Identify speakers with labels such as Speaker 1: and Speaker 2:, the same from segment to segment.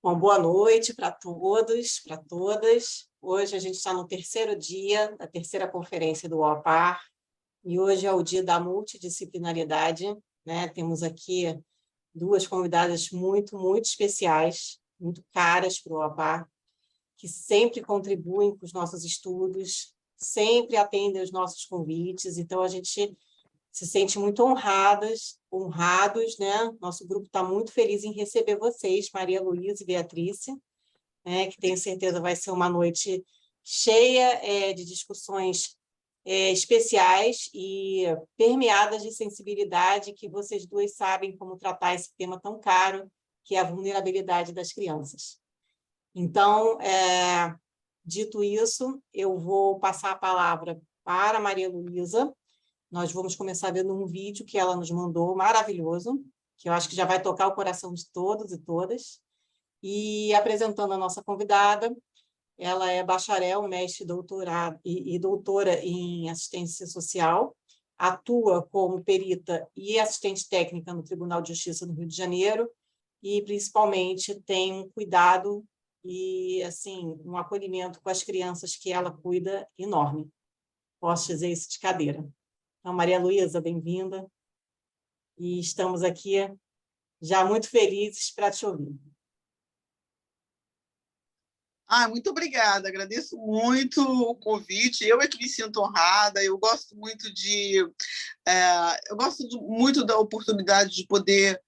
Speaker 1: Bom, boa noite para todos, para todas. Hoje a gente está no terceiro dia da terceira conferência do OAPAR e hoje é o dia da multidisciplinaridade, né? Temos aqui duas convidadas muito especiais, muito caras para o OAPAR, que sempre contribuem com os nossos estudos, sempre atendem aos nossos convites, então a gente se sente muito honrados, né? Nosso grupo está muito feliz em receber vocês, Maria Luísa e Beatriz, né? Que tenho certeza vai ser uma noite cheia de discussões especiais e permeadas de sensibilidade, que vocês duas sabem como tratar esse tema tão caro, que é a vulnerabilidade das crianças. Então, dito isso, eu vou passar a palavra para a Maria Luísa. Nós vamos começar vendo um vídeo que ela nos mandou, maravilhoso, que eu acho que já vai tocar o coração de todos e todas. E apresentando a nossa convidada, ela é bacharel, mestre doutorado e doutora em assistência social, atua como perita e assistente técnica no Tribunal de Justiça do Rio de Janeiro e, principalmente, tem um cuidado e assim um acolhimento com as crianças que ela cuida enorme. Posso dizer isso de cadeira. Então, Maria Luísa, bem-vinda. E estamos aqui já muito felizes para te ouvir.
Speaker 2: Muito obrigada, agradeço muito o convite. Eu é que me sinto honrada, eu gosto muito muito da oportunidade de poder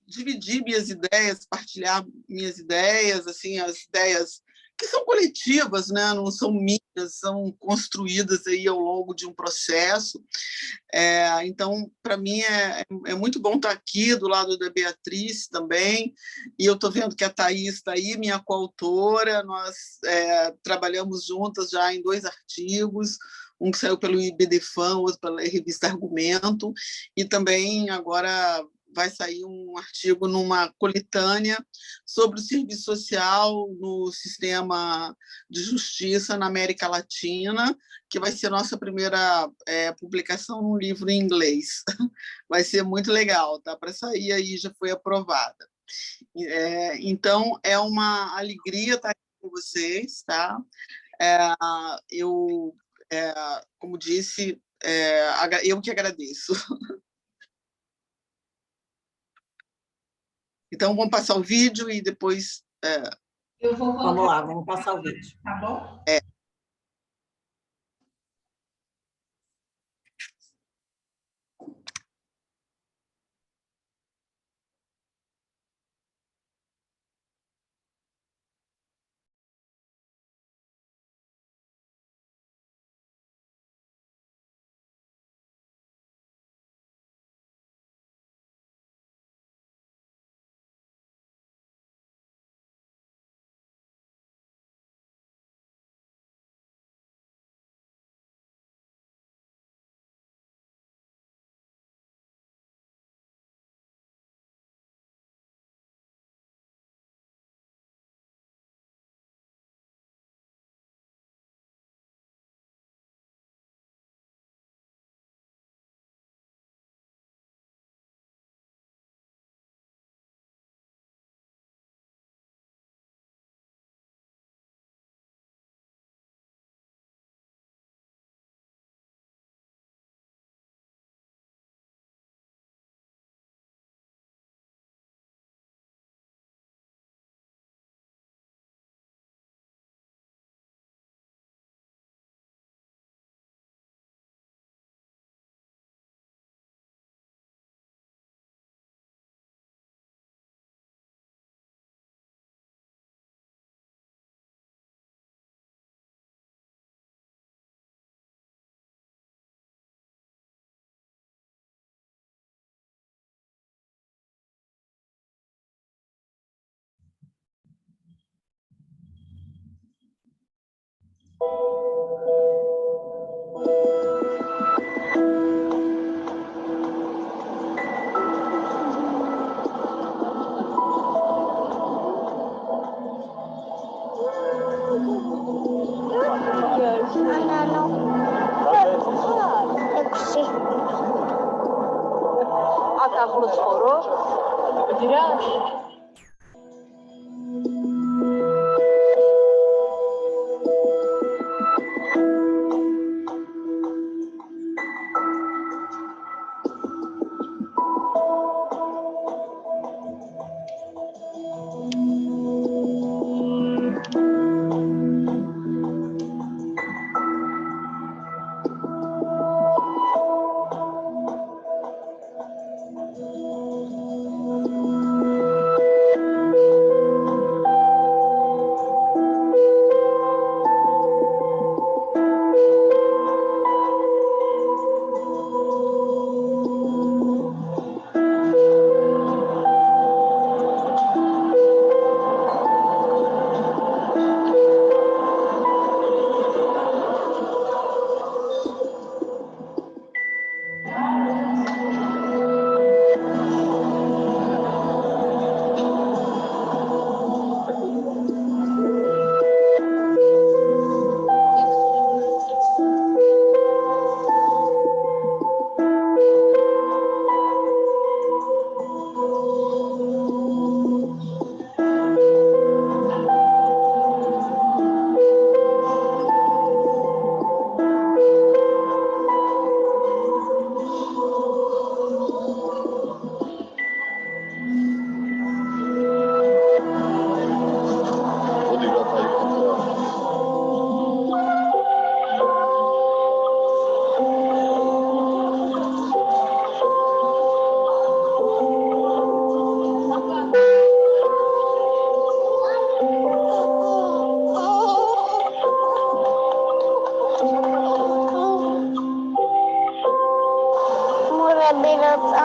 Speaker 2: dividir minhas ideias, partilhar minhas ideias, assim, as ideias que são coletivas, né? Não são minhas, são construídas aí ao longo de um processo. Então, para mim, é muito bom estar aqui do lado da Beatriz também, e eu estou vendo que a Thaís está aí, minha coautora, nós trabalhamos juntas já em 2 artigos, um que saiu pelo IBDFAN, outro pela revista Argumento, e também agora vai sair um artigo numa coletânea sobre o serviço social no sistema de justiça na América Latina, que vai ser nossa primeira publicação num livro em inglês. Vai ser muito legal, tá? Para sair aí, já foi aprovada. Então, é uma alegria estar aqui com vocês, tá? Como disse, eu que agradeço. Então, vamos passar o vídeo e depois...
Speaker 1: Vamos lá, vamos passar o vídeo.
Speaker 3: Tá bom?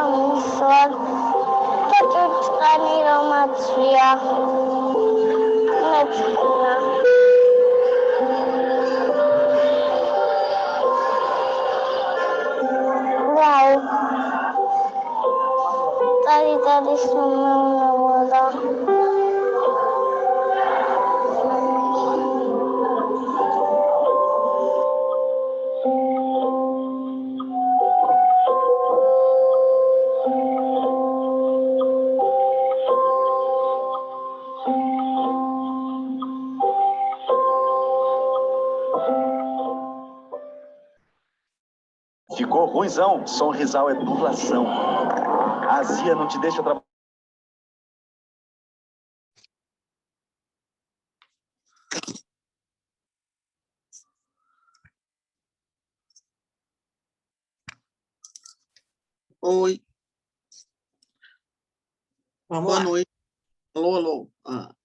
Speaker 3: Amsor, Tatutaniromatria, Metzina. Wow. Tadi semua.
Speaker 4: Ficou ruimzão. Sonrisal é dublação. A azia não te deixa trabalhar.
Speaker 2: Oi.
Speaker 1: Vamos
Speaker 2: Boa
Speaker 1: lá.
Speaker 2: noite. Alô, alô.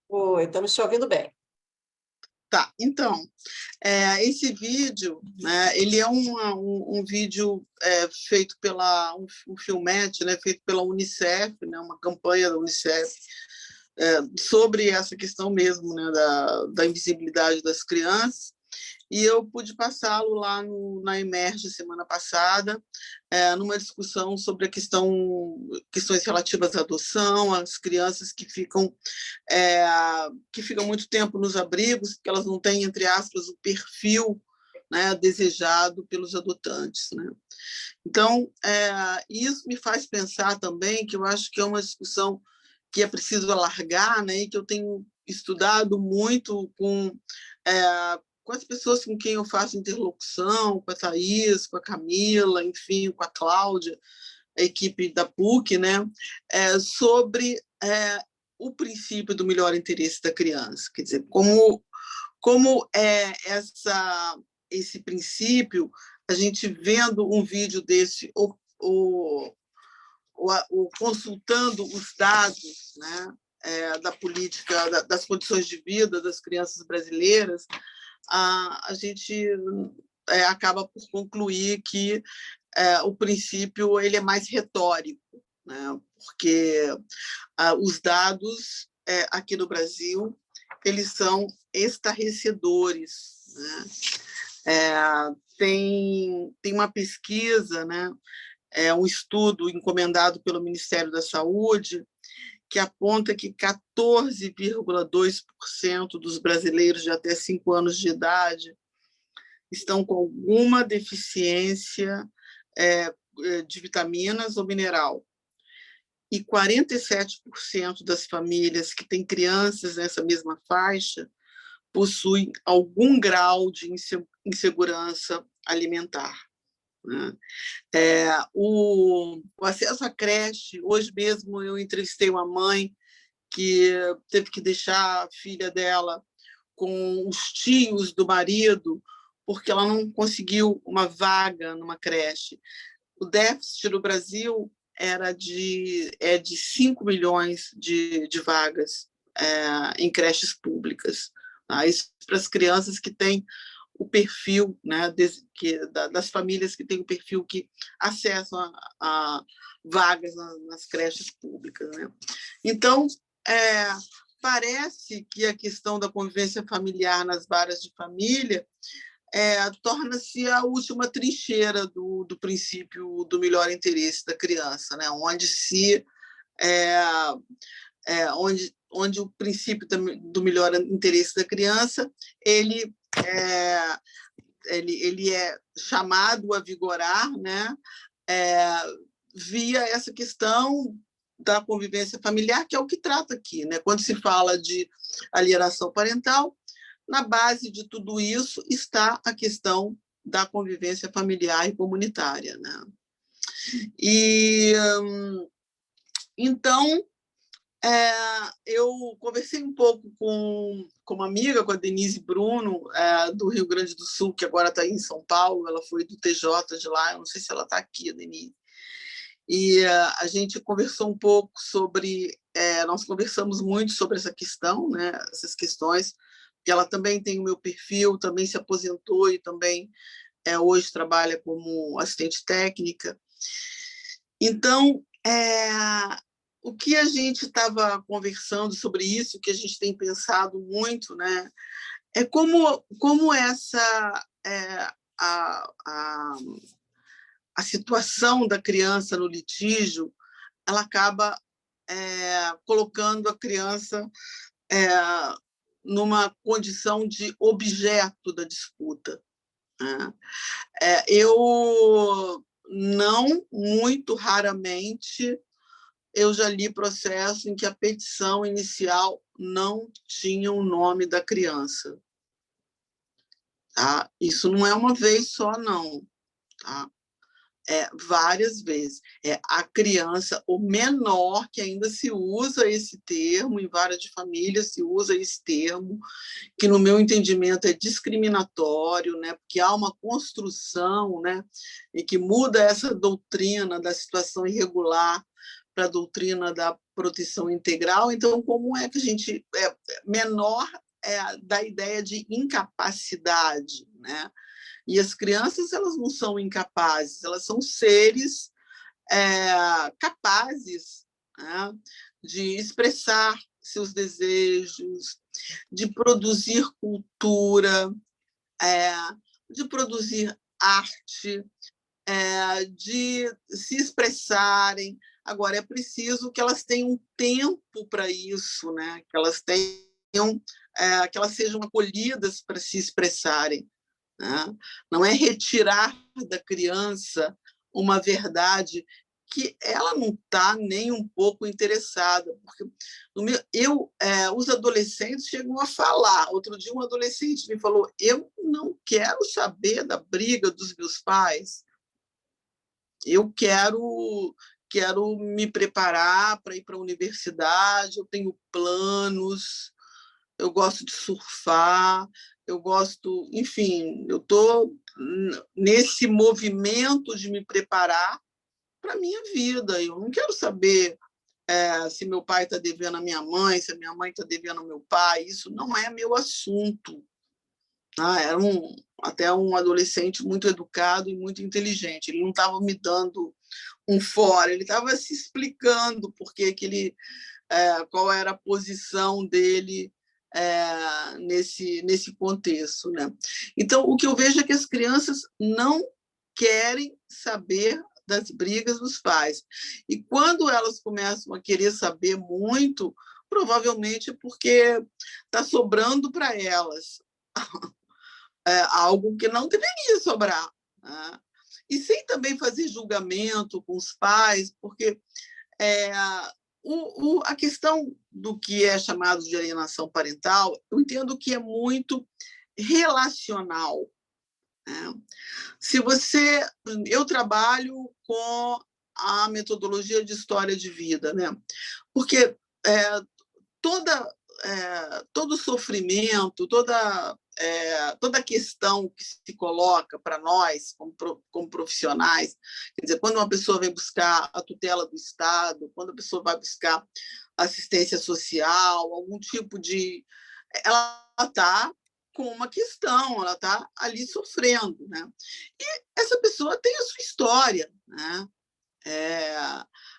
Speaker 1: Oi, estamos te ouvindo bem.
Speaker 2: Tá, então, esse vídeo, né, ele é um vídeo feito pela um filmete, né, feito pela Unicef, né, uma campanha da Unicef, sobre essa questão mesmo, né, da invisibilidade das crianças, e eu pude passá-lo lá na Emerge semana passada, numa discussão sobre questões relativas à adoção, as crianças que ficam muito tempo nos abrigos, porque elas não têm, entre aspas, o perfil, né, desejado pelos adotantes, né? Então, isso me faz pensar também que eu acho que é uma discussão que é preciso alargar, né, e que eu tenho estudado muito com as pessoas com quem eu faço interlocução, com a Thaís, com a Camila, enfim, com a Cláudia, a equipe da PUC, né, sobre o princípio do melhor interesse da criança. Quer dizer, como é esse princípio, a gente vendo um vídeo desse, consultando os dados, né, da política, das condições de vida das crianças brasileiras, a gente acaba por concluir que o princípio ele é mais retórico, né, porque os dados aqui no Brasil eles são estarrecedores, né? Tem uma pesquisa, né, um estudo encomendado pelo Ministério da Saúde que aponta que 14,2% dos brasileiros de até 5 anos de idade estão com alguma deficiência de vitaminas ou mineral. E 47% das famílias que têm crianças nessa mesma faixa possuem algum grau de insegurança alimentar, né? O acesso à creche, hoje mesmo eu entrevistei uma mãe que teve que deixar a filha dela com os tios do marido porque ela não conseguiu uma vaga numa creche. O déficit no Brasil era de 5 milhões de vagas em creches públicas. Tá? Isso para as crianças que têm o perfil, né, das famílias que têm o perfil que acessam a vagas nas creches públicas, né? Então, parece que a questão da convivência familiar nas varas de família torna-se a última trincheira do princípio do melhor interesse da criança, né? Onde o princípio do melhor interesse da criança ele é chamado a vigorar, né, via essa questão da convivência familiar, que é o que trata aqui, né? Quando se fala de alienação parental, na base de tudo isso está a questão da convivência familiar e comunitária, né? E então eu conversei um pouco com uma amiga, com a Denise Bruno, do Rio Grande do Sul, que agora está em São Paulo, ela foi do TJ de lá, eu não sei se ela está aqui, a Denise. E a gente conversou um pouco nós conversamos muito sobre essa questão, né, essas questões, que ela também tem o meu perfil, também se aposentou e também hoje trabalha como assistente técnica. Então, É, o que a gente estava conversando sobre isso, que a gente tem pensado muito, né, é como essa a, a situação da criança no litígio, ela acaba colocando a criança numa condição de objeto da disputa, né? Eu não, muito raramente, eu já li processo em que a petição inicial não tinha o nome da criança. Tá? Isso não é uma vez só, não. Tá? Várias vezes. A criança, o menor, que ainda se usa esse termo, em várias famílias se usa esse termo, que no meu entendimento é discriminatório, né? Porque há uma construção, né? E que muda essa doutrina da situação irregular para a doutrina da proteção integral. Então, como é que a gente... menor da ideia de incapacidade, né? E as crianças, elas não são incapazes, elas são seres capazes, né, de expressar seus desejos, de produzir cultura, de produzir arte, de se expressarem. Agora, é preciso que elas tenham tempo para isso, né? Que elas tenham, que elas sejam acolhidas para se expressarem. Né? Não é retirar da criança uma verdade que ela não está nem um pouco interessada. Porque os adolescentes chegam a falar. Outro dia um adolescente me falou, eu não quero saber da briga dos meus pais, eu quero me preparar para ir para a universidade, eu tenho planos, eu gosto de surfar, eu gosto, enfim, eu estou nesse movimento de me preparar para a minha vida. Eu não quero saber se meu pai está devendo a minha mãe, se a minha mãe está devendo ao meu pai, isso não é meu assunto. Era até um adolescente muito educado e muito inteligente. Ele não estava me dando um fora, ele estava se explicando porque que ele, qual era a posição dele nesse contexto, né? Então, o que eu vejo é que as crianças não querem saber das brigas dos pais. E quando elas começam a querer saber muito, provavelmente é porque está sobrando para elas algo que não deveria sobrar, né? E sem também fazer julgamento com os pais, porque a questão do que é chamado de alienação parental, eu entendo que é muito relacional, né? Eu trabalho com a metodologia de história de vida, né? Porque todo sofrimento, toda questão que se coloca para nós, como profissionais, quer dizer, quando uma pessoa vem buscar a tutela do Estado, quando a pessoa vai buscar assistência social, algum tipo de... Ela está com uma questão, ela está ali sofrendo, né? E essa pessoa tem a sua história, né?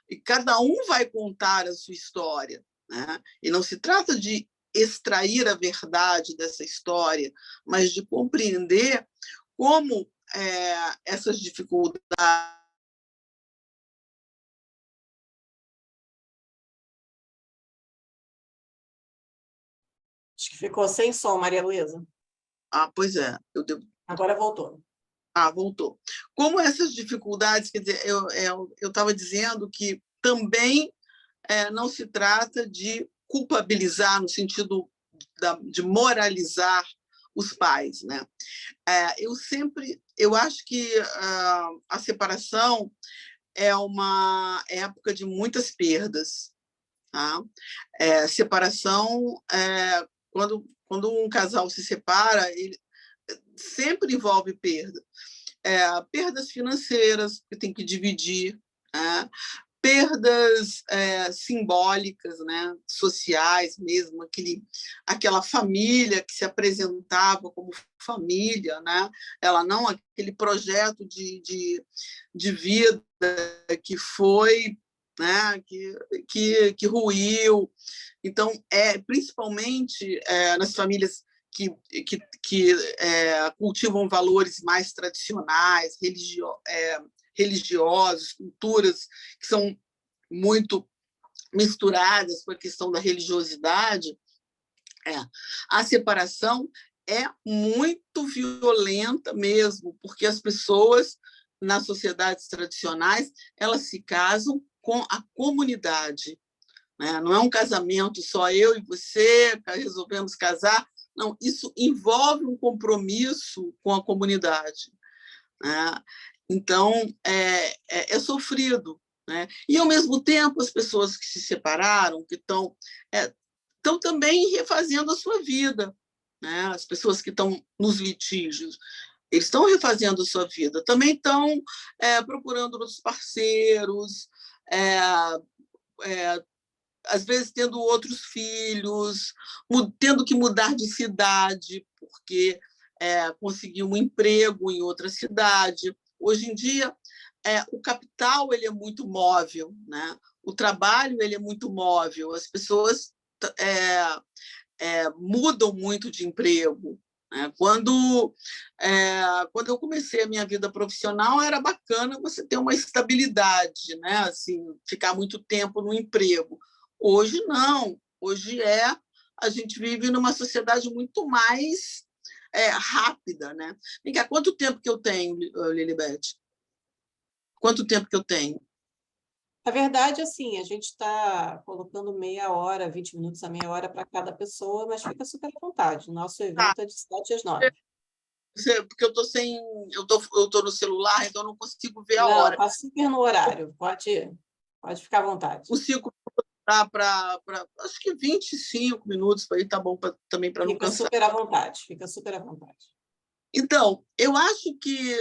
Speaker 2: E cada um vai contar a sua história, né? E não se trata de extrair a verdade dessa história, mas de compreender como essas dificuldades...
Speaker 1: Acho que ficou sem som, Maria Luísa.
Speaker 2: Pois é.
Speaker 1: Agora voltou.
Speaker 2: Voltou. Como essas dificuldades, quer dizer, eu estava dizendo que também não se trata de culpabilizar, no sentido de moralizar os pais, né? Eu acho que a separação é uma época de muitas perdas, tá? Separação, quando um casal se separa, ele sempre envolve perda. Perdas financeiras, que tem que dividir, né? Perdas simbólicas, né? Sociais mesmo, aquela família que se apresentava como família, né? Ela não aquele projeto de vida que foi né, que ruiu. Então, principalmente nas famílias que cultivam valores mais tradicionais, religiosos, culturas que são muito misturadas com a questão da religiosidade, a separação é muito violenta mesmo, porque as pessoas, nas sociedades tradicionais, elas se casam com a comunidade, né? Não é um casamento só eu e você, resolvemos casar. Não, isso envolve um compromisso com a comunidade, né? Então, é sofrido, né? E, ao mesmo tempo, as pessoas que se separaram, que estão também refazendo a sua vida, né? As pessoas que estão nos litígios, eles estão refazendo a sua vida, também estão procurando outros parceiros, às vezes tendo outros filhos, tendo que mudar de cidade, porque conseguiu um emprego em outra cidade. Hoje em dia, o capital ele é muito móvel, né? O trabalho ele é muito móvel, as pessoas mudam muito de emprego, né? Quando eu comecei a minha vida profissional, era bacana você ter uma estabilidade, né? Assim, ficar muito tempo no emprego. Hoje, não. Hoje a gente vive numa sociedade muito mais rápida, né? Vem cá, quanto tempo que eu tenho, Lilibete? Quanto tempo que eu tenho?
Speaker 1: Na verdade, assim, a gente está colocando meia hora, 20 minutos a meia hora para cada pessoa, mas fica super à vontade. Nosso evento é de 7 às 9.
Speaker 2: Porque eu estou no celular, então eu não consigo ver a
Speaker 1: Não,
Speaker 2: hora.
Speaker 1: está super no horário. Pode ficar à vontade.
Speaker 2: O ciclo para acho que 25 minutos, aí tá bom também para não
Speaker 1: Fica
Speaker 2: cansar.
Speaker 1: super à vontade, fica super à vontade.
Speaker 2: Então, eu acho que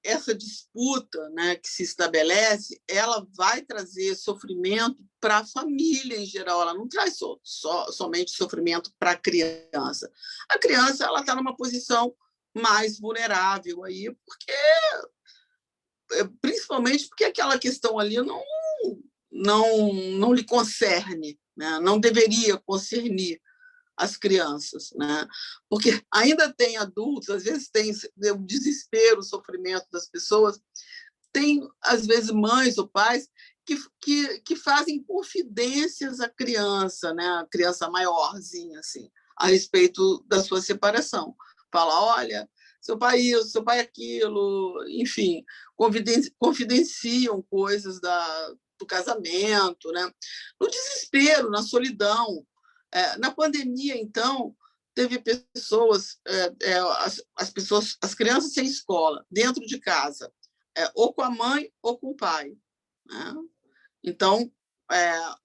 Speaker 2: essa disputa, né, que se estabelece, ela vai trazer sofrimento para a família em geral, ela não traz somente sofrimento para a criança. A criança ela está numa posição mais vulnerável aí, principalmente porque aquela questão ali não lhe concerne, né? Não deveria concernir as crianças, né? Porque ainda tem adultos, às vezes tem o desespero, o sofrimento das pessoas, tem, às vezes, mães ou pais que fazem confidências à criança, né? A criança maiorzinha, assim, a respeito da sua separação. Fala, olha, seu pai isso, seu pai aquilo, enfim, confidenciam coisas do casamento, né? No desespero, na solidão. Na pandemia, então, teve pessoas, as crianças sem escola, dentro de casa, ou com a mãe ou com o pai, né? Então,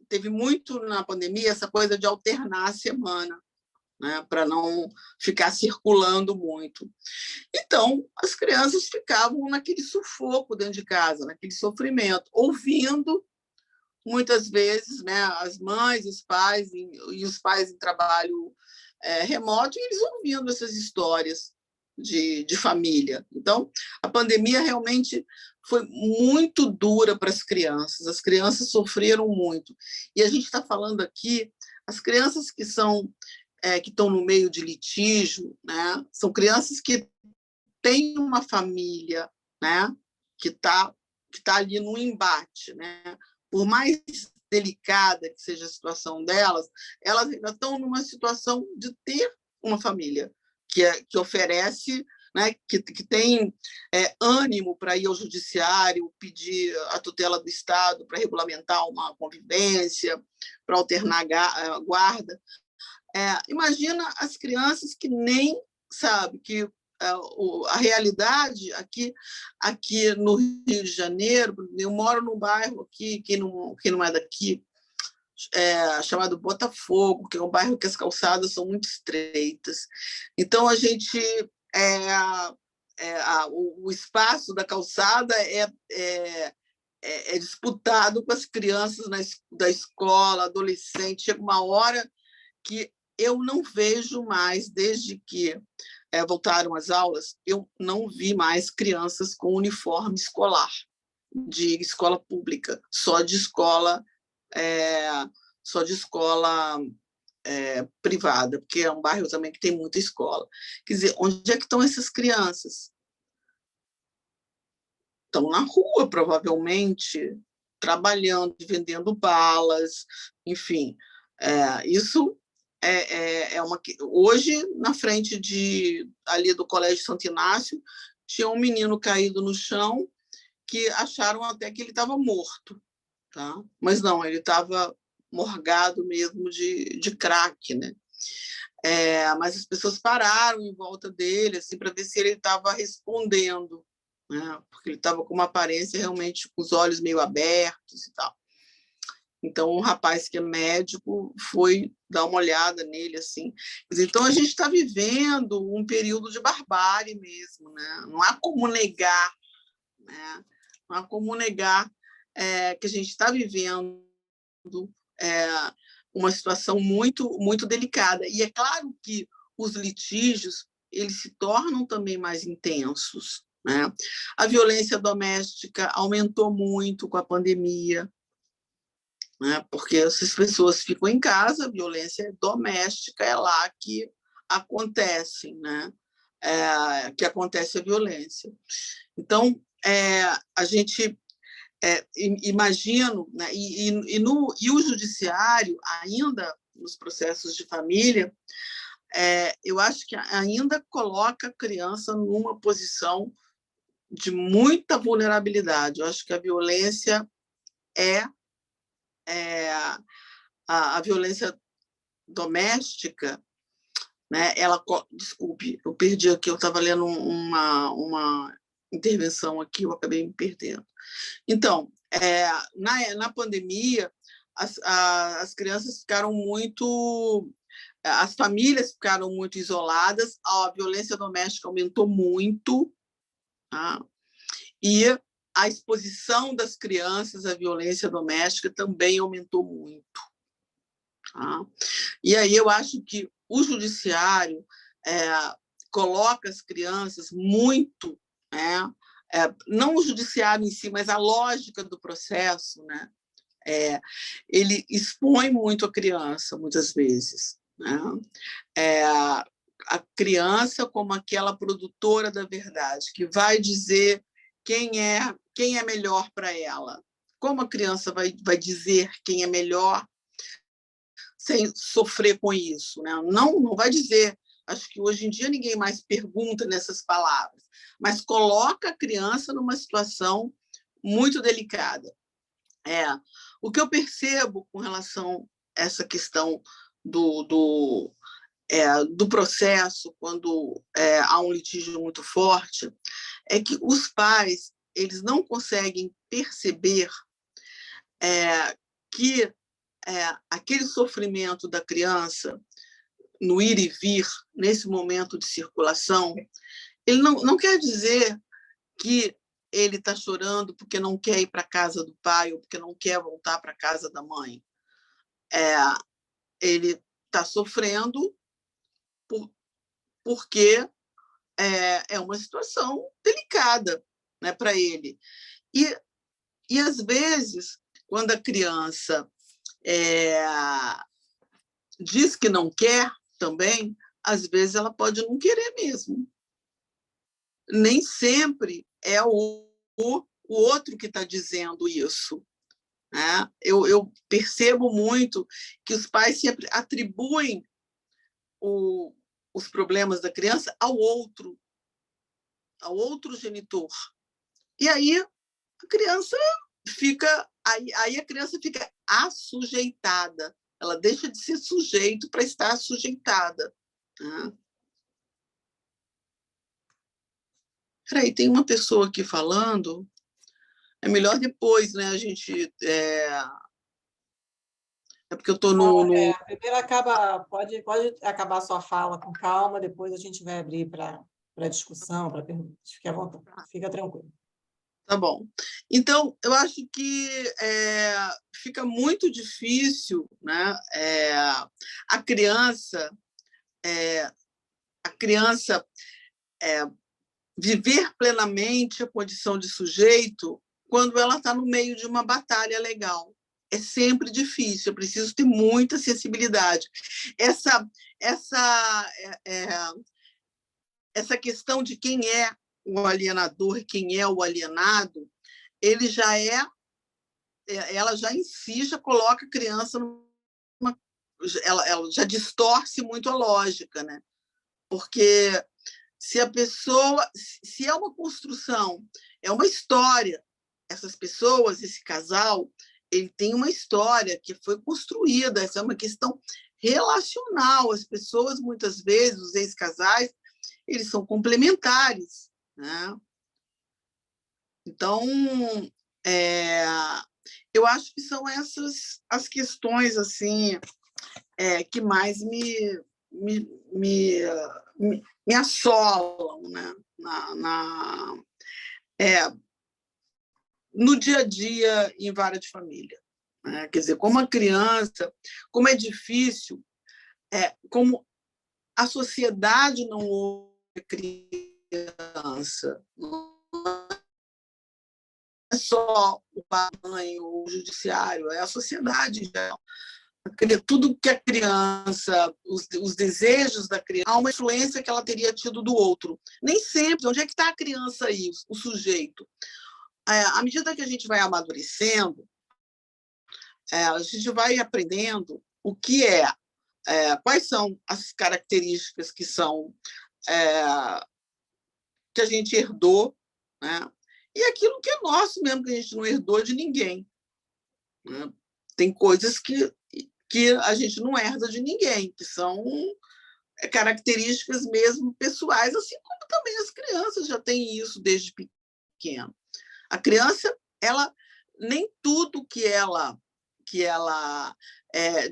Speaker 2: teve muito na pandemia essa coisa de alternar a semana, né, para não ficar circulando muito. Então, as crianças ficavam naquele sufoco dentro de casa, naquele sofrimento, ouvindo, muitas vezes, né, as mães, os pais, e os pais em trabalho remoto, e eles ouvindo essas histórias de família. Então, a pandemia realmente foi muito dura para as crianças sofreram muito. E a gente está falando aqui, as crianças que estão no meio de litígio, né, são crianças que têm uma família, né, que está ali no embate, né? Por mais delicada que seja a situação delas, elas ainda estão numa situação de ter uma família que oferece, né, que tem ânimo para ir ao judiciário, pedir a tutela do Estado para regulamentar uma convivência, para alternar a guarda. Imagina as crianças que nem sabe que a realidade aqui no Rio de Janeiro, eu moro num bairro aqui, quem não é daqui, chamado Botafogo, que é um bairro que as calçadas são muito estreitas. Então, a gente o espaço da calçada é disputado com as crianças da escola, adolescente. Chega uma hora que eu não vejo mais, desde que voltaram às aulas, eu não vi mais crianças com uniforme escolar. de escola pública, só de escola privada, porque é um bairro também que tem muita escola. Quer dizer, onde é que estão essas crianças? Estão na rua, provavelmente, trabalhando, vendendo balas, enfim. Isso é uma... Hoje, na frente ali do Colégio Santo Inácio, tinha um menino caído no chão que acharam até que ele estava morto, tá? Mas não, ele estava morgado mesmo de crack, né? Mas as pessoas pararam em volta dele assim, para ver se ele estava respondendo, né? Porque ele estava com uma aparência realmente com os olhos meio abertos e tal. Então, um rapaz que é médico foi dar uma olhada nele, assim. Então, a gente está vivendo um período de barbárie mesmo, né? Não há como negar, né? Não há como negar que a gente está vivendo uma situação muito, muito delicada. E é claro que os litígios eles se tornam também mais intensos, né? A violência doméstica aumentou muito com a pandemia, né? Porque essas pessoas ficam em casa, a violência doméstica é lá que acontece, né? Que acontece a violência. Então, a gente imagino, né? E o judiciário, ainda nos processos de família, eu acho que ainda coloca a criança numa posição de muita vulnerabilidade. Eu acho que a violência a violência doméstica, né? Desculpe, eu perdi aqui, eu estava lendo uma intervenção aqui, eu acabei me perdendo. Então, na pandemia, as crianças ficaram muito... As famílias ficaram muito isoladas, a violência doméstica aumentou muito, tá? E a exposição das crianças à violência doméstica também aumentou muito. Tá? E aí eu acho que o judiciário coloca as crianças muito... não o judiciário em si, mas a lógica do processo, né? Ele expõe muito a criança, muitas vezes, né? A criança como aquela produtora da verdade, que vai dizer quem é melhor para ela. Como a criança vai dizer quem é melhor sem sofrer com isso, né? Não vai dizer. Acho que hoje em dia ninguém mais pergunta nessas palavras, mas coloca a criança numa situação muito delicada. O que eu percebo com relação a essa questão do processo, quando há um litígio muito forte, é que os pais eles não conseguem perceber que aquele sofrimento da criança no ir e vir, nesse momento de circulação, ele não quer dizer que ele está chorando porque não quer ir para a casa do pai ou porque não quer voltar para a casa da mãe. Ele está sofrendo porque é uma situação delicada, né, para ele. E, às vezes, quando a criança diz que não quer também, às vezes ela pode não querer mesmo. Nem sempre é o outro que está dizendo isso, né? Eu percebo muito que os pais sempre atribuem os problemas da criança ao outro genitor. E aí a criança fica assujeitada. Ela deixa de ser sujeito para estar sujeitada. Né? Peraí, tem uma pessoa aqui falando. É melhor depois, né? A gente... É porque eu estou no...
Speaker 1: Primeiro pode acabar a sua fala com calma, depois a gente vai abrir para discussão, para perguntas. Fique à vontade, fica tranquilo.
Speaker 2: Tá bom. Então, eu acho que fica muito difícil, né? A criança viver plenamente a condição de sujeito quando ela está no meio de uma batalha legal. É sempre difícil, eu preciso ter muita sensibilidade. Essa questão de quem é o alienador e quem é o alienado, ele já ela já em si já coloca a criança ela já distorce muito a lógica, né? Porque se é uma construção, é uma história, essas pessoas, esse casal, ele tem uma história que foi construída, essa é uma questão relacional. As pessoas, muitas vezes, os ex-casais, eles são complementares, né? Então, eu acho que são essas as questões assim que mais me assolam, né? No dia a dia em vara de família, né? Quer dizer, como a criança, como é difícil, como a sociedade não ouve a criança, não é só o pai, a mãe, ou o judiciário, é a sociedade em geral. Tudo que a criança, os desejos da criança, há uma influência que ela teria tido do outro. Nem sempre. Onde é que está a criança aí, o sujeito? À medida que a gente vai amadurecendo, a gente vai aprendendo o que quais são as características que são que a gente herdou, né? E aquilo que é nosso mesmo, que a gente não herdou de ninguém, né? Tem coisas que a gente não herda de ninguém, que são características mesmo pessoais, assim como também as crianças já têm isso desde pequeno. A criança, ela nem tudo que ela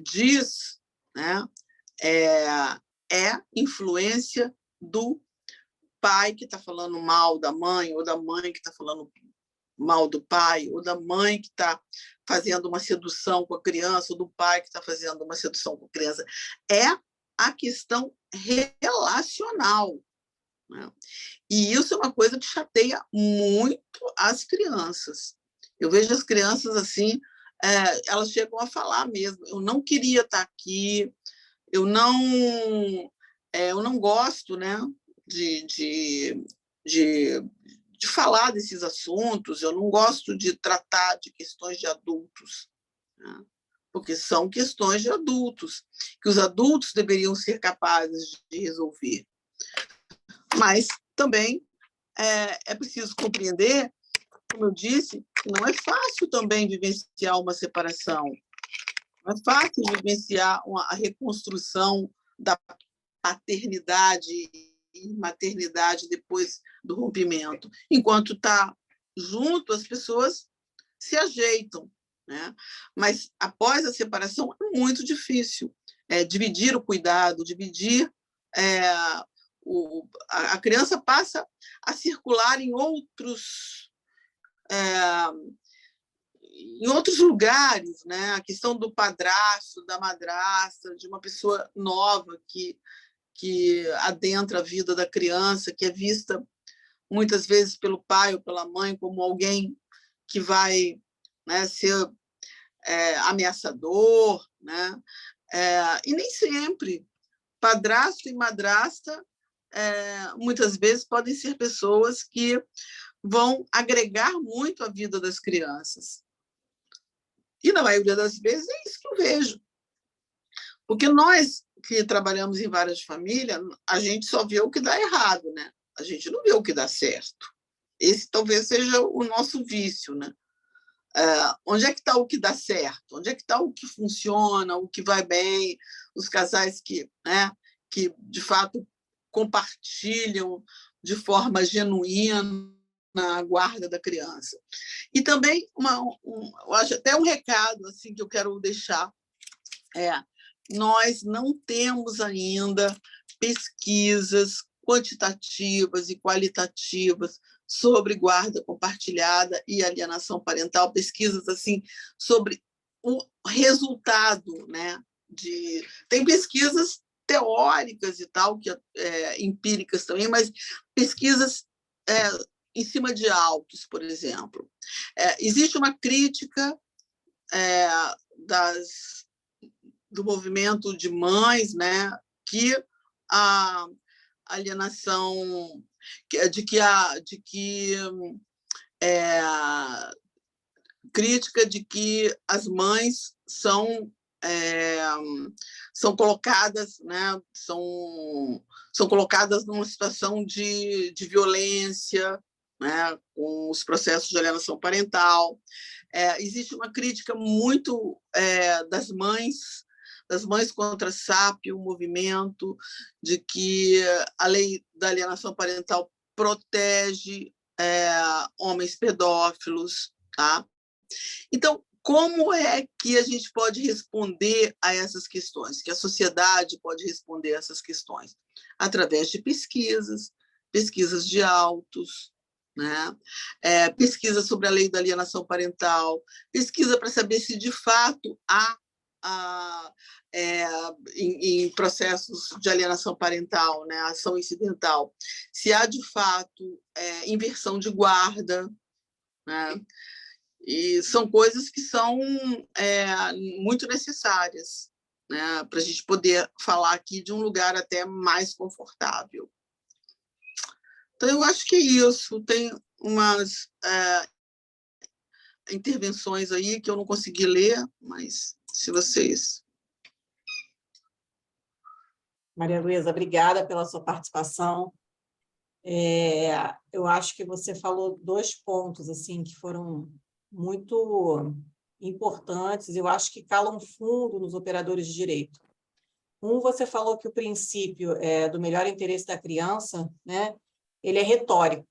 Speaker 2: diz, né, é influência do pai que está falando mal da mãe, ou da mãe que está falando mal do pai, ou da mãe que está fazendo uma sedução com a criança, ou do pai que está fazendo uma sedução com a criança. É a questão relacional, né? E isso é uma coisa que chateia muito as crianças. Eu vejo as crianças assim, elas chegam a falar mesmo: eu não queria estar aqui, eu não gosto, né, de falar desses assuntos, eu não gosto de tratar de questões de adultos, né? Porque são questões de adultos, que os adultos deveriam ser capazes de resolver. Mas também é preciso compreender, como eu disse, que não é fácil também vivenciar uma separação, não é fácil vivenciar a reconstrução da paternidade e maternidade depois do rompimento. Enquanto está junto, as pessoas se ajeitam, né? Mas após a separação é muito difícil dividir o cuidado, dividir a criança passa a circular em outros lugares, né? A questão do padrasto, da madrasta, de uma pessoa nova que adentra a vida da criança, que é vista muitas vezes pelo pai ou pela mãe como alguém que vai, né, ser ameaçador, né? E nem sempre. Padrasto e madrasta, muitas vezes, podem ser pessoas que vão agregar muito à vida das crianças. E, na maioria das vezes, é isso que eu vejo. Porque nós que trabalhamos em várias famílias, a gente só vê o que dá errado, né? A gente não vê o que dá certo. Esse talvez seja o nosso vício, né? Onde é que está o que dá certo? Onde é que está o que funciona, o que vai bem? Os casais que de fato compartilham de forma genuína a guarda da criança. E também, eu acho até um recado assim, que eu quero deixar, nós não temos ainda pesquisas quantitativas e qualitativas sobre guarda compartilhada e alienação parental, pesquisas assim sobre o resultado, né? Tem pesquisas teóricas e tal, empíricas também, mas pesquisas em cima de autos, por exemplo. Existe uma crítica do movimento de mães, né, que a alienação, crítica de que as mães são colocadas, né, são colocadas numa situação de violência, né, com os processos de alienação parental. Existe uma crítica muito das mães contra a SAP, o movimento de que a lei da alienação parental protege homens pedófilos, tá? Então, como é que a gente pode responder a essas questões? Que a sociedade pode responder a essas questões? Através de pesquisas de autos, né? Pesquisa sobre a lei da alienação parental, pesquisa para saber se, de fato, há em processos de alienação parental, né, ação incidental, se há, de fato, inversão de guarda, né? E são coisas que são muito necessárias, né, para a gente poder falar aqui de um lugar até mais confortável. Então, eu acho que é isso. Tem umas intervenções aí que eu não consegui ler, mas se vocês...
Speaker 1: Maria Luísa, obrigada pela sua participação. Eu acho que você falou 2 pontos assim, que foram muito importantes, eu acho que calam fundo nos operadores de direito. Você falou que o princípio do melhor interesse da criança, né, ele é retórico.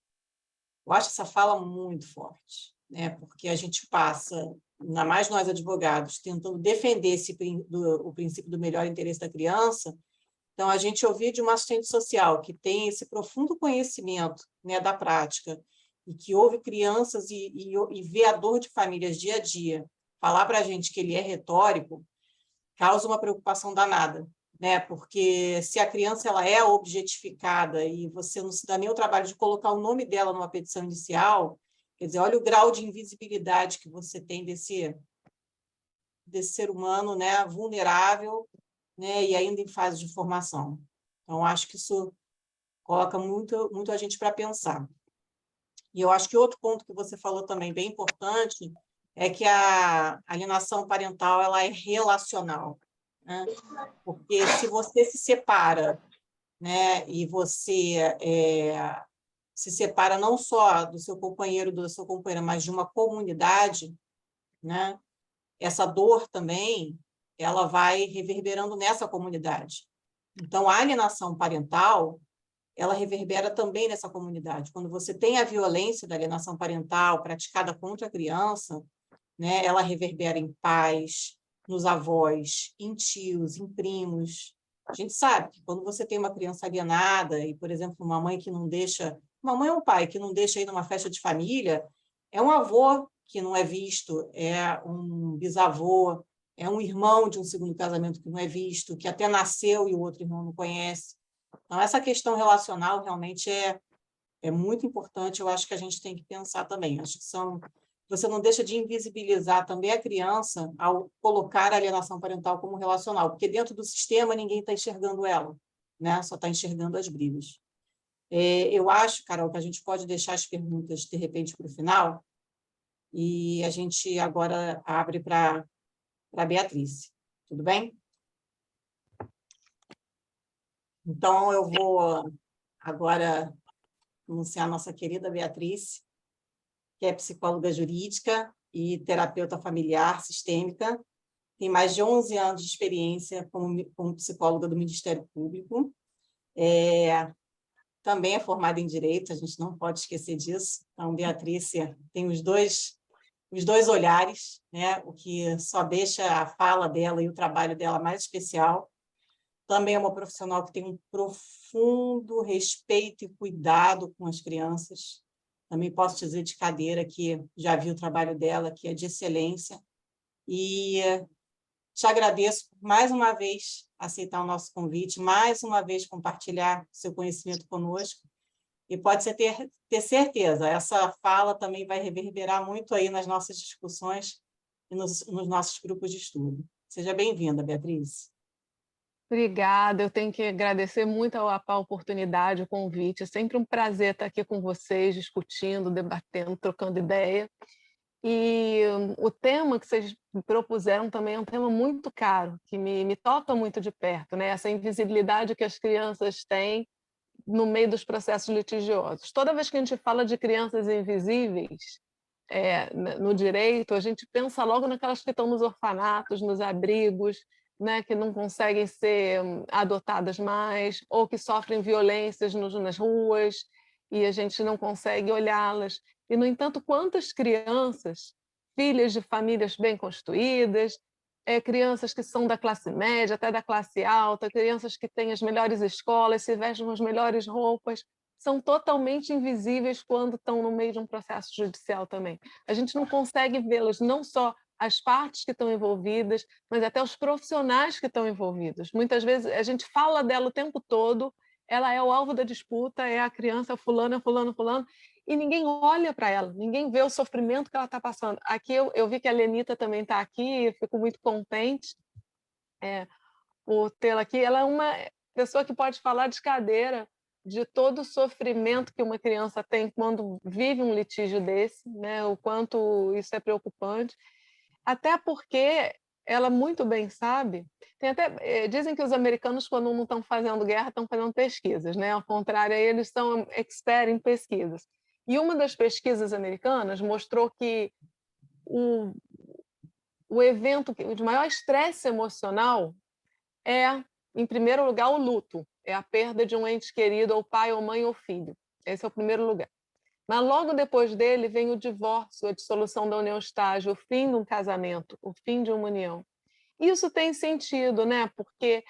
Speaker 1: Eu acho essa fala muito forte, né, porque a gente passa, ainda mais nós advogados, tentando defender o princípio do melhor interesse da criança. Então, a gente ouvir de uma assistente social que tem esse profundo conhecimento, né, da prática, e que ouve crianças e vê a dor de famílias dia a dia, falar para a gente que ele é retórico, causa uma preocupação danada, né? Porque se a criança ela é objetificada e você não se dá nem o trabalho de colocar o nome dela numa petição inicial, quer dizer, olha o grau de invisibilidade que você tem desse ser humano, né, vulnerável, né, e ainda em fase de formação. Então, acho que isso coloca muito a gente para pensar. E eu acho que outro ponto que você falou também bem importante é que a alienação parental ela é relacional, né? Porque se você se separa, né, e você se separa não só do seu companheiro, da sua companheira, mas de uma comunidade, né, essa dor também ela vai reverberando nessa comunidade. Então, a alienação parental ela reverbera também nessa comunidade. Quando você tem a violência da alienação parental praticada contra a criança, né, ela reverbera em pais, nos avós, em tios, em primos. A gente sabe que quando você tem uma criança alienada e, por exemplo, uma mãe que não deixa... Uma mãe ou um pai que não deixa ir numa festa de família, é um avô que não é visto, é um bisavô, é um irmão de um segundo casamento que não é visto, que até nasceu e o outro irmão não conhece. Então, essa questão relacional realmente é muito importante, eu acho que a gente tem que pensar também. Acho que você não deixa de invisibilizar também a criança ao colocar a alienação parental como relacional, porque dentro do sistema ninguém está enxergando ela, né? Só está enxergando as brigas. Eu acho, Carol, que a gente pode deixar as perguntas, de repente, para o final, e a gente agora abre para a Beatriz. Tudo bem? Então, eu vou agora anunciar a nossa querida Beatriz, que é psicóloga jurídica e terapeuta familiar sistêmica, tem mais de 11 anos de experiência como psicóloga do Ministério Público, também é formada em Direito, a gente não pode esquecer disso. Então, Beatriz tem os dois olhares, né? O que só deixa a fala dela e o trabalho dela mais especial. Também é uma profissional que tem um profundo respeito e cuidado com as crianças. Também posso dizer de cadeira que já vi o trabalho dela, que é de excelência. E te agradeço por, mais uma vez, aceitar o nosso convite, mais uma vez compartilhar seu conhecimento conosco. E pode ser ter certeza, essa fala também vai reverberar muito aí nas nossas discussões e nos nossos grupos de estudo. Seja bem-vinda, Beatriz.
Speaker 5: Obrigada, eu tenho que agradecer muito ao APA a oportunidade, o convite. É sempre um prazer estar aqui com vocês, discutindo, debatendo, trocando ideia. E o tema que vocês me propuseram também é um tema muito caro, que me toca muito de perto, né? Essa invisibilidade que as crianças têm no meio dos processos litigiosos. Toda vez que a gente fala de crianças invisíveis, no direito, a gente pensa logo naquelas que estão nos orfanatos, nos abrigos, né, que não conseguem ser adotadas mais, ou que sofrem violências nas ruas, e a gente não consegue olhá-las. E, no entanto, quantas crianças, filhas de famílias bem constituídas, crianças que são da classe média, até da classe alta, crianças que têm as melhores escolas, se vestem com as melhores roupas, são totalmente invisíveis quando estão no meio de um processo judicial também. A gente não consegue vê-las, não só as partes que estão envolvidas, mas até os profissionais que estão envolvidos. Muitas vezes a gente fala dela o tempo todo, ela é o alvo da disputa, é a criança fulana, fulano, fulano, e ninguém olha para ela, ninguém vê o sofrimento que ela está passando. Aqui eu vi que a Lenita também está aqui, eu fico muito contente por tê-la aqui. Ela é uma pessoa que pode falar de cadeira de todo o sofrimento que uma criança tem quando vive um litígio desse, né? O quanto isso é preocupante, até porque ela muito bem sabe, dizem que os americanos, quando não estão fazendo guerra, estão fazendo pesquisas, né? Ao contrário, eles são expert em pesquisas. E uma das pesquisas americanas mostrou que o evento de maior estresse emocional é, em primeiro lugar, o luto, é a perda de um ente querido, ou pai, ou mãe, ou filho. Esse é o primeiro lugar. Mas logo depois dele vem o divórcio, a dissolução da união estágio, o fim de um casamento, o fim de uma união. Isso tem sentido, né? Porque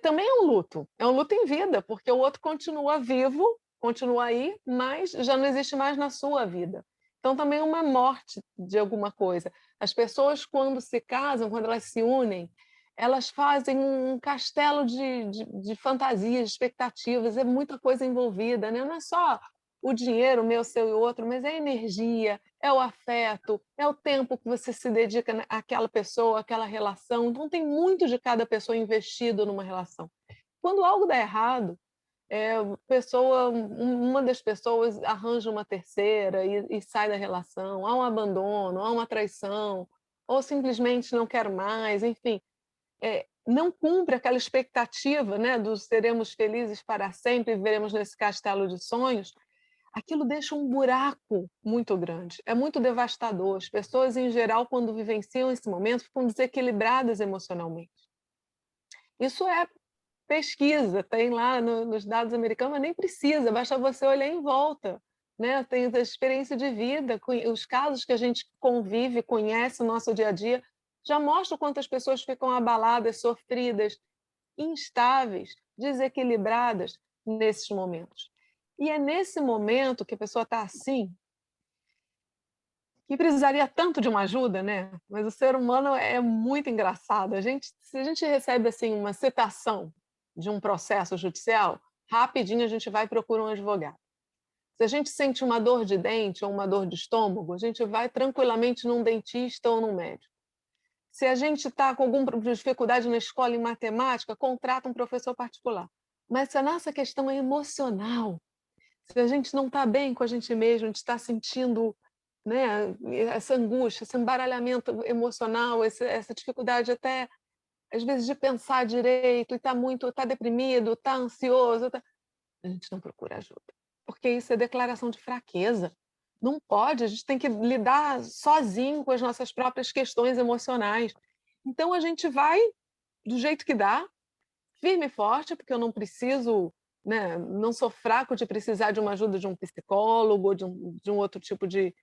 Speaker 5: também é um luto em vida, porque o outro continua vivo, continua aí, mas já não existe mais na sua vida. Então também é uma morte de alguma coisa. As pessoas, quando se casam, quando elas se unem, elas fazem um castelo de fantasias, de expectativas, é muita coisa envolvida, né? Não é só o dinheiro, meu, seu e outro, mas é a energia, é o afeto, é o tempo que você se dedica àquela pessoa, àquela relação. Então, tem muito de cada pessoa investido numa relação. Quando algo dá errado, uma das pessoas arranja uma terceira e sai da relação, há um abandono, há uma traição, ou simplesmente não quero mais, enfim. Não cumpre aquela expectativa, né, do seremos felizes para sempre e viveremos nesse castelo de sonhos. Aquilo deixa um buraco muito grande, é muito devastador. As pessoas, em geral, quando vivenciam esse momento, ficam desequilibradas emocionalmente. Isso é pesquisa, tem lá nos dados americanos, mas nem precisa, basta você olhar em volta, né? Tem a experiência de vida, os casos que a gente convive, conhece no nosso dia a dia, já mostram quantas pessoas ficam abaladas, sofridas, instáveis, desequilibradas nesses momentos. E é nesse momento que a pessoa está assim, que precisaria tanto de uma ajuda, né? Mas o ser humano é muito engraçado. Se a gente recebe assim uma citação de um processo judicial, rapidinho a gente vai e procura um advogado. Se a gente sente uma dor de dente ou uma dor de estômago, a gente vai tranquilamente num dentista ou num médico. Se a gente está com alguma dificuldade na escola em matemática, contrata um professor particular. Mas se a nossa questão é emocional, se a gente não está bem com a gente mesmo, a gente está sentindo, né, essa angústia, esse embaralhamento emocional, essa dificuldade até, às vezes, de pensar direito, e está deprimido, está ansioso, a gente não procura ajuda, porque isso é declaração de fraqueza. Não pode, a gente tem que lidar sozinho com as nossas próprias questões emocionais. Então a gente vai do jeito que dá, firme e forte, porque eu não preciso, né, não sou fraco de precisar de uma ajuda de um psicólogo, de um outro tipo de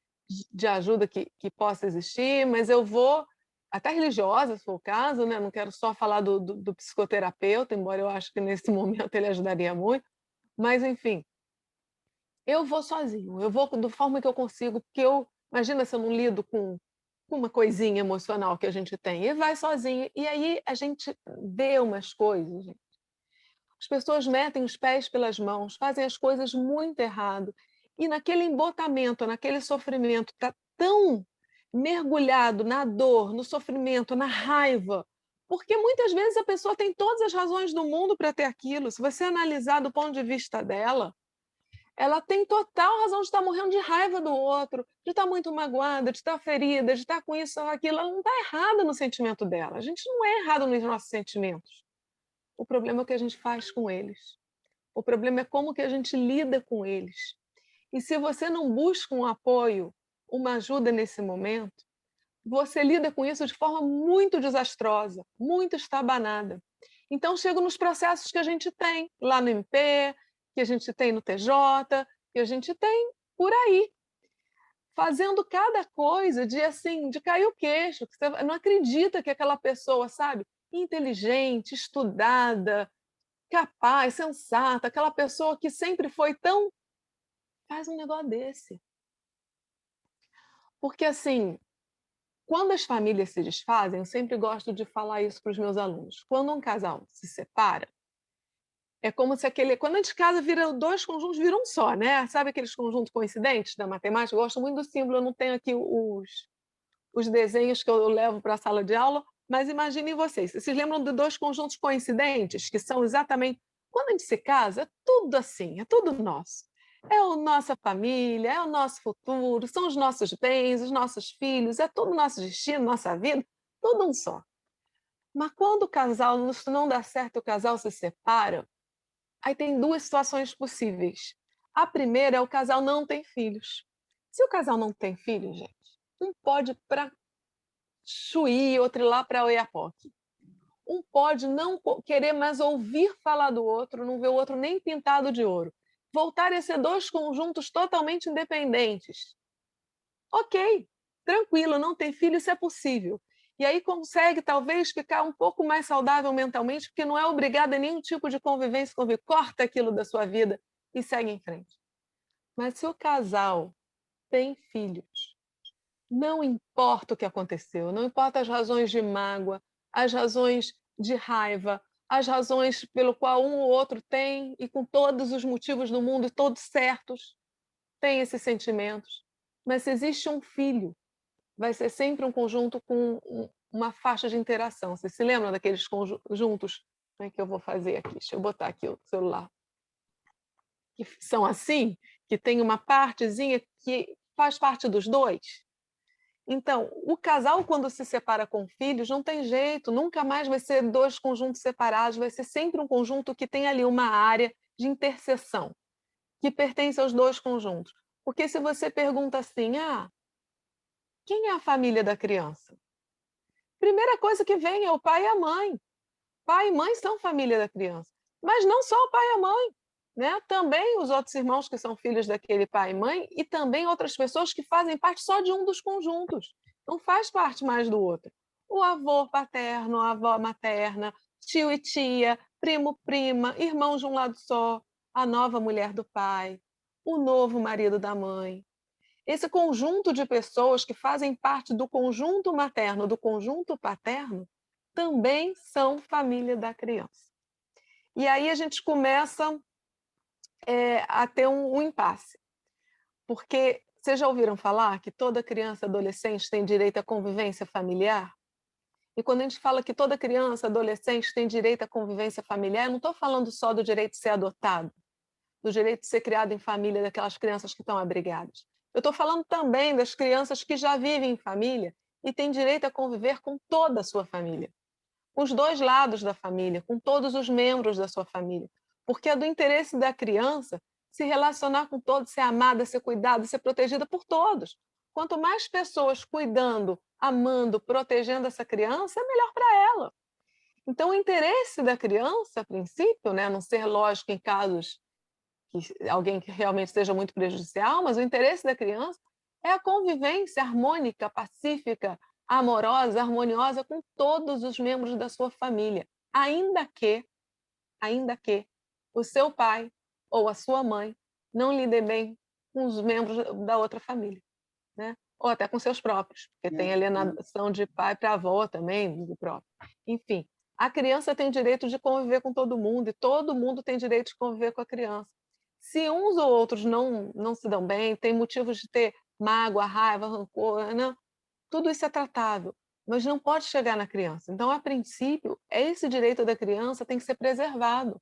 Speaker 5: ajuda que possa existir, mas eu vou, até religiosa, se for o caso, né, não quero só falar do psicoterapeuta, embora eu acho que nesse momento ele ajudaria muito, mas, enfim, eu vou sozinho, eu vou da forma que eu consigo, porque imagina se eu não lido com uma coisinha emocional que a gente tem, e vai sozinho, e aí a gente vê umas coisas, gente. As pessoas metem os pés pelas mãos, fazem as coisas muito errado. E naquele embotamento, naquele sofrimento, está tão mergulhado na dor, no sofrimento, na raiva, porque muitas vezes a pessoa tem todas as razões do mundo para ter aquilo. Se você analisar do ponto de vista dela, ela tem total razão de estar morrendo de raiva do outro, de estar muito magoada, de estar ferida, de estar com isso ou aquilo. Ela não está errada no sentimento dela. A gente não é errado nos nossos sentimentos. O problema é o que a gente faz com eles. O problema é como que a gente lida com eles. E se você não busca um apoio, uma ajuda nesse momento, você lida com isso de forma muito desastrosa, muito estabanada. Então, chego nos processos que a gente tem lá no MP, que a gente tem no TJ, que a gente tem por aí, fazendo cada coisa de assim, de cair o queixo, que você não acredita que aquela pessoa, sabe, inteligente, estudada, capaz, sensata, aquela pessoa que sempre foi tão, faz um negócio desse. Porque assim, quando as famílias se desfazem, eu sempre gosto de falar isso para os meus alunos. Quando um casal se separa, é como se aquele. Quando a gente casa, vira dois conjuntos, viram um só, né? Sabe aqueles conjuntos coincidentes da matemática? Eu gosto muito do símbolo, eu não tenho aqui os desenhos que eu levo para a sala de aula, mas imaginem vocês. Vocês lembram de dois conjuntos coincidentes, que são exatamente. Quando a gente se casa, é tudo assim, é tudo nosso. É a nossa família, é o nosso futuro, são os nossos bens, os nossos filhos, é todo o nosso destino, nossa vida, tudo um só. Mas quando o casal não dá certo, o casal se separa, aí tem duas situações possíveis. A primeira é o casal não tem filhos. Se o casal não tem filhos, gente, um pode para Chuí, outro lá para Oiapoque. Um pode não querer mais ouvir falar do outro, não ver o outro nem pintado de ouro. Voltar a ser dois conjuntos totalmente independentes. Ok, tranquilo, não tem filho, isso é possível. E aí consegue, talvez, ficar um pouco mais saudável mentalmente, porque não é obrigado a nenhum tipo de convivência, corta aquilo da sua vida e segue em frente. Mas se o casal tem filhos, não importa o que aconteceu, não importa as razões de mágoa, as razões de raiva, as razões pelo qual um ou outro tem, e com todos os motivos do mundo, todos certos, tem esses sentimentos. Mas se existe um filho, vai ser sempre um conjunto com uma faixa de interação. Vocês se lembram daqueles conjuntos? Como é que eu vou fazer aqui? Deixa eu botar aqui o celular. Que são assim, que tem uma partezinha que faz parte dos dois. Então, o casal, quando se separa com filhos, não tem jeito, nunca mais vai ser dois conjuntos separados, vai ser sempre um conjunto que tem ali uma área de interseção, que pertence aos dois conjuntos. Porque se você pergunta assim, quem é a família da criança? Primeira coisa que vem é o pai e a mãe. Pai e mãe são família da criança. Mas não só o pai e a mãe, né? Também os outros irmãos que são filhos daquele pai e mãe e também outras pessoas que fazem parte só de um dos conjuntos. Não faz parte mais do outro. O avô paterno, a avó materna, tio e tia, primo, prima, irmãos de um lado só, a nova mulher do pai, o novo marido da mãe. Esse conjunto de pessoas que fazem parte do conjunto materno, do conjunto paterno, também são família da criança. E aí a gente começa a ter um impasse. Porque vocês já ouviram falar que toda criança e adolescente tem direito à convivência familiar? E quando a gente fala que toda criança e adolescente tem direito à convivência familiar, eu não estou falando só do direito de ser adotado, do direito de ser criado em família daquelas crianças que estão abrigadas. Eu estou falando também das crianças que já vivem em família e têm direito a conviver com toda a sua família, com os dois lados da família, com todos os membros da sua família, porque é do interesse da criança se relacionar com todos, ser amada, ser cuidada, ser protegida por todos. Quanto mais pessoas cuidando, amando, protegendo essa criança, é melhor para ela. Então, o interesse da criança, a princípio, né, a não ser lógico em casos que alguém que realmente seja muito prejudicial, mas o interesse da criança é a convivência harmônica, pacífica, amorosa, harmoniosa com todos os membros da sua família, ainda que o seu pai ou a sua mãe não lide bem com os membros da outra família, né? Ou até com seus próprios, porque tem alienação de pai para avó também, do próprio. Enfim, A criança tem direito de conviver com todo mundo e todo mundo tem direito de conviver com a criança. Se uns ou outros não se dão bem, tem motivos de ter mágoa, raiva, rancor, não, tudo isso é tratável, mas não pode chegar na criança. Então, a princípio, esse direito da criança tem que ser preservado.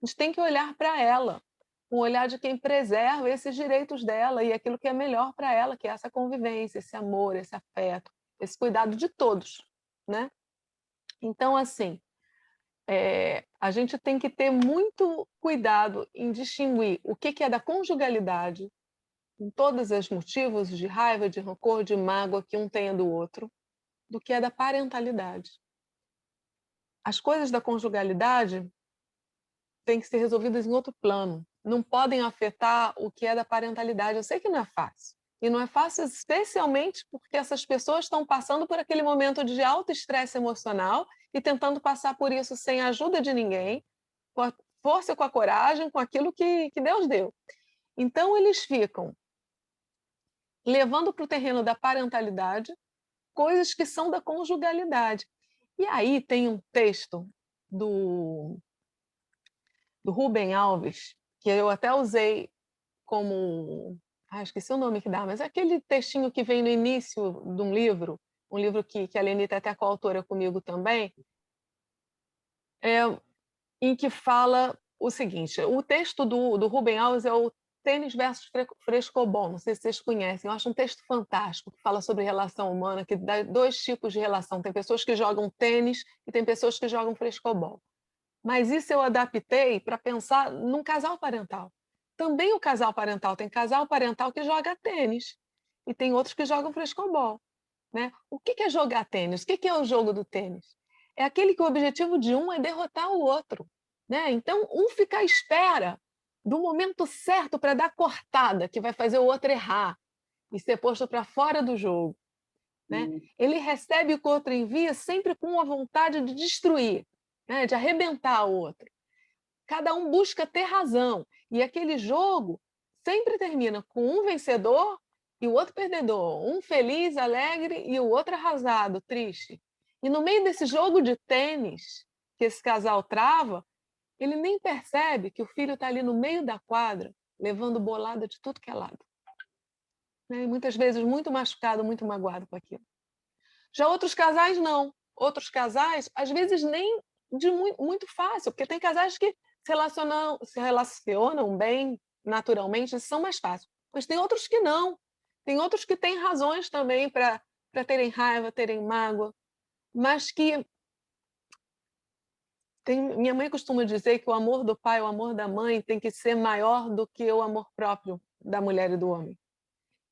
Speaker 5: A gente tem que olhar para ela, com o olhar de quem preserva esses direitos dela e aquilo que é melhor para ela, que é essa convivência, esse amor, esse afeto, esse cuidado de todos, né? Então, assim, a gente tem que ter muito cuidado em distinguir o que é da conjugalidade, com todos os motivos de raiva, de rancor, de mágoa que um tenha do outro, do que é da parentalidade. As coisas da conjugalidade têm que ser resolvidas em outro plano, não podem afetar o que é da parentalidade. Eu sei que não é fácil, e não é fácil especialmente porque essas pessoas estão passando por aquele momento de alto estresse emocional e tentando passar por isso sem a ajuda de ninguém, com a força, com a coragem, com aquilo que Deus deu. Então, eles ficam levando para o terreno da parentalidade coisas que são da conjugalidade. E aí tem um texto do Rubem Alves, que eu até usei como... esqueci o nome que dá, mas é aquele textinho que vem no início de um livro que a Lenita é até coautora comigo também, em que fala o seguinte, o texto do Rubem Alves é o Tênis versus Frescobol, não sei se vocês conhecem, eu acho um texto fantástico, que fala sobre relação humana, que dá 2 tipos de relação, tem pessoas que jogam tênis e tem pessoas que jogam frescobol. Mas isso eu adaptei para pensar num casal parental. Também o casal parental, tem casal parental que joga tênis e tem outros que jogam frescobol, né? O que é jogar tênis? O que é o jogo do tênis? É aquele que o objetivo de um é derrotar o outro, né? Então, um fica à espera do momento certo para dar cortada, que vai fazer o outro errar e ser posto para fora do jogo, né? Ele recebe o que o outro envia sempre com a vontade de destruir, né? De arrebentar o outro. Cada um busca ter razão. E aquele jogo sempre termina com um vencedor e o outro perdedor. Um feliz, alegre e o outro arrasado, triste. E no meio desse jogo de tênis que esse casal trava, ele nem percebe que o filho está ali no meio da quadra, levando bolada de tudo que é lado. Né? E muitas vezes muito machucado, muito magoado com aquilo. Já outros casais, não. Outros casais, às vezes, nem de muito fácil, porque tem casais que se relacionam bem naturalmente, são mais fáceis. Mas tem outros que não. Tem outros que têm razões também para terem raiva, terem mágoa, mas que minha mãe costuma dizer que o amor do pai, o amor da mãe tem que ser maior do que o amor próprio da mulher e do homem.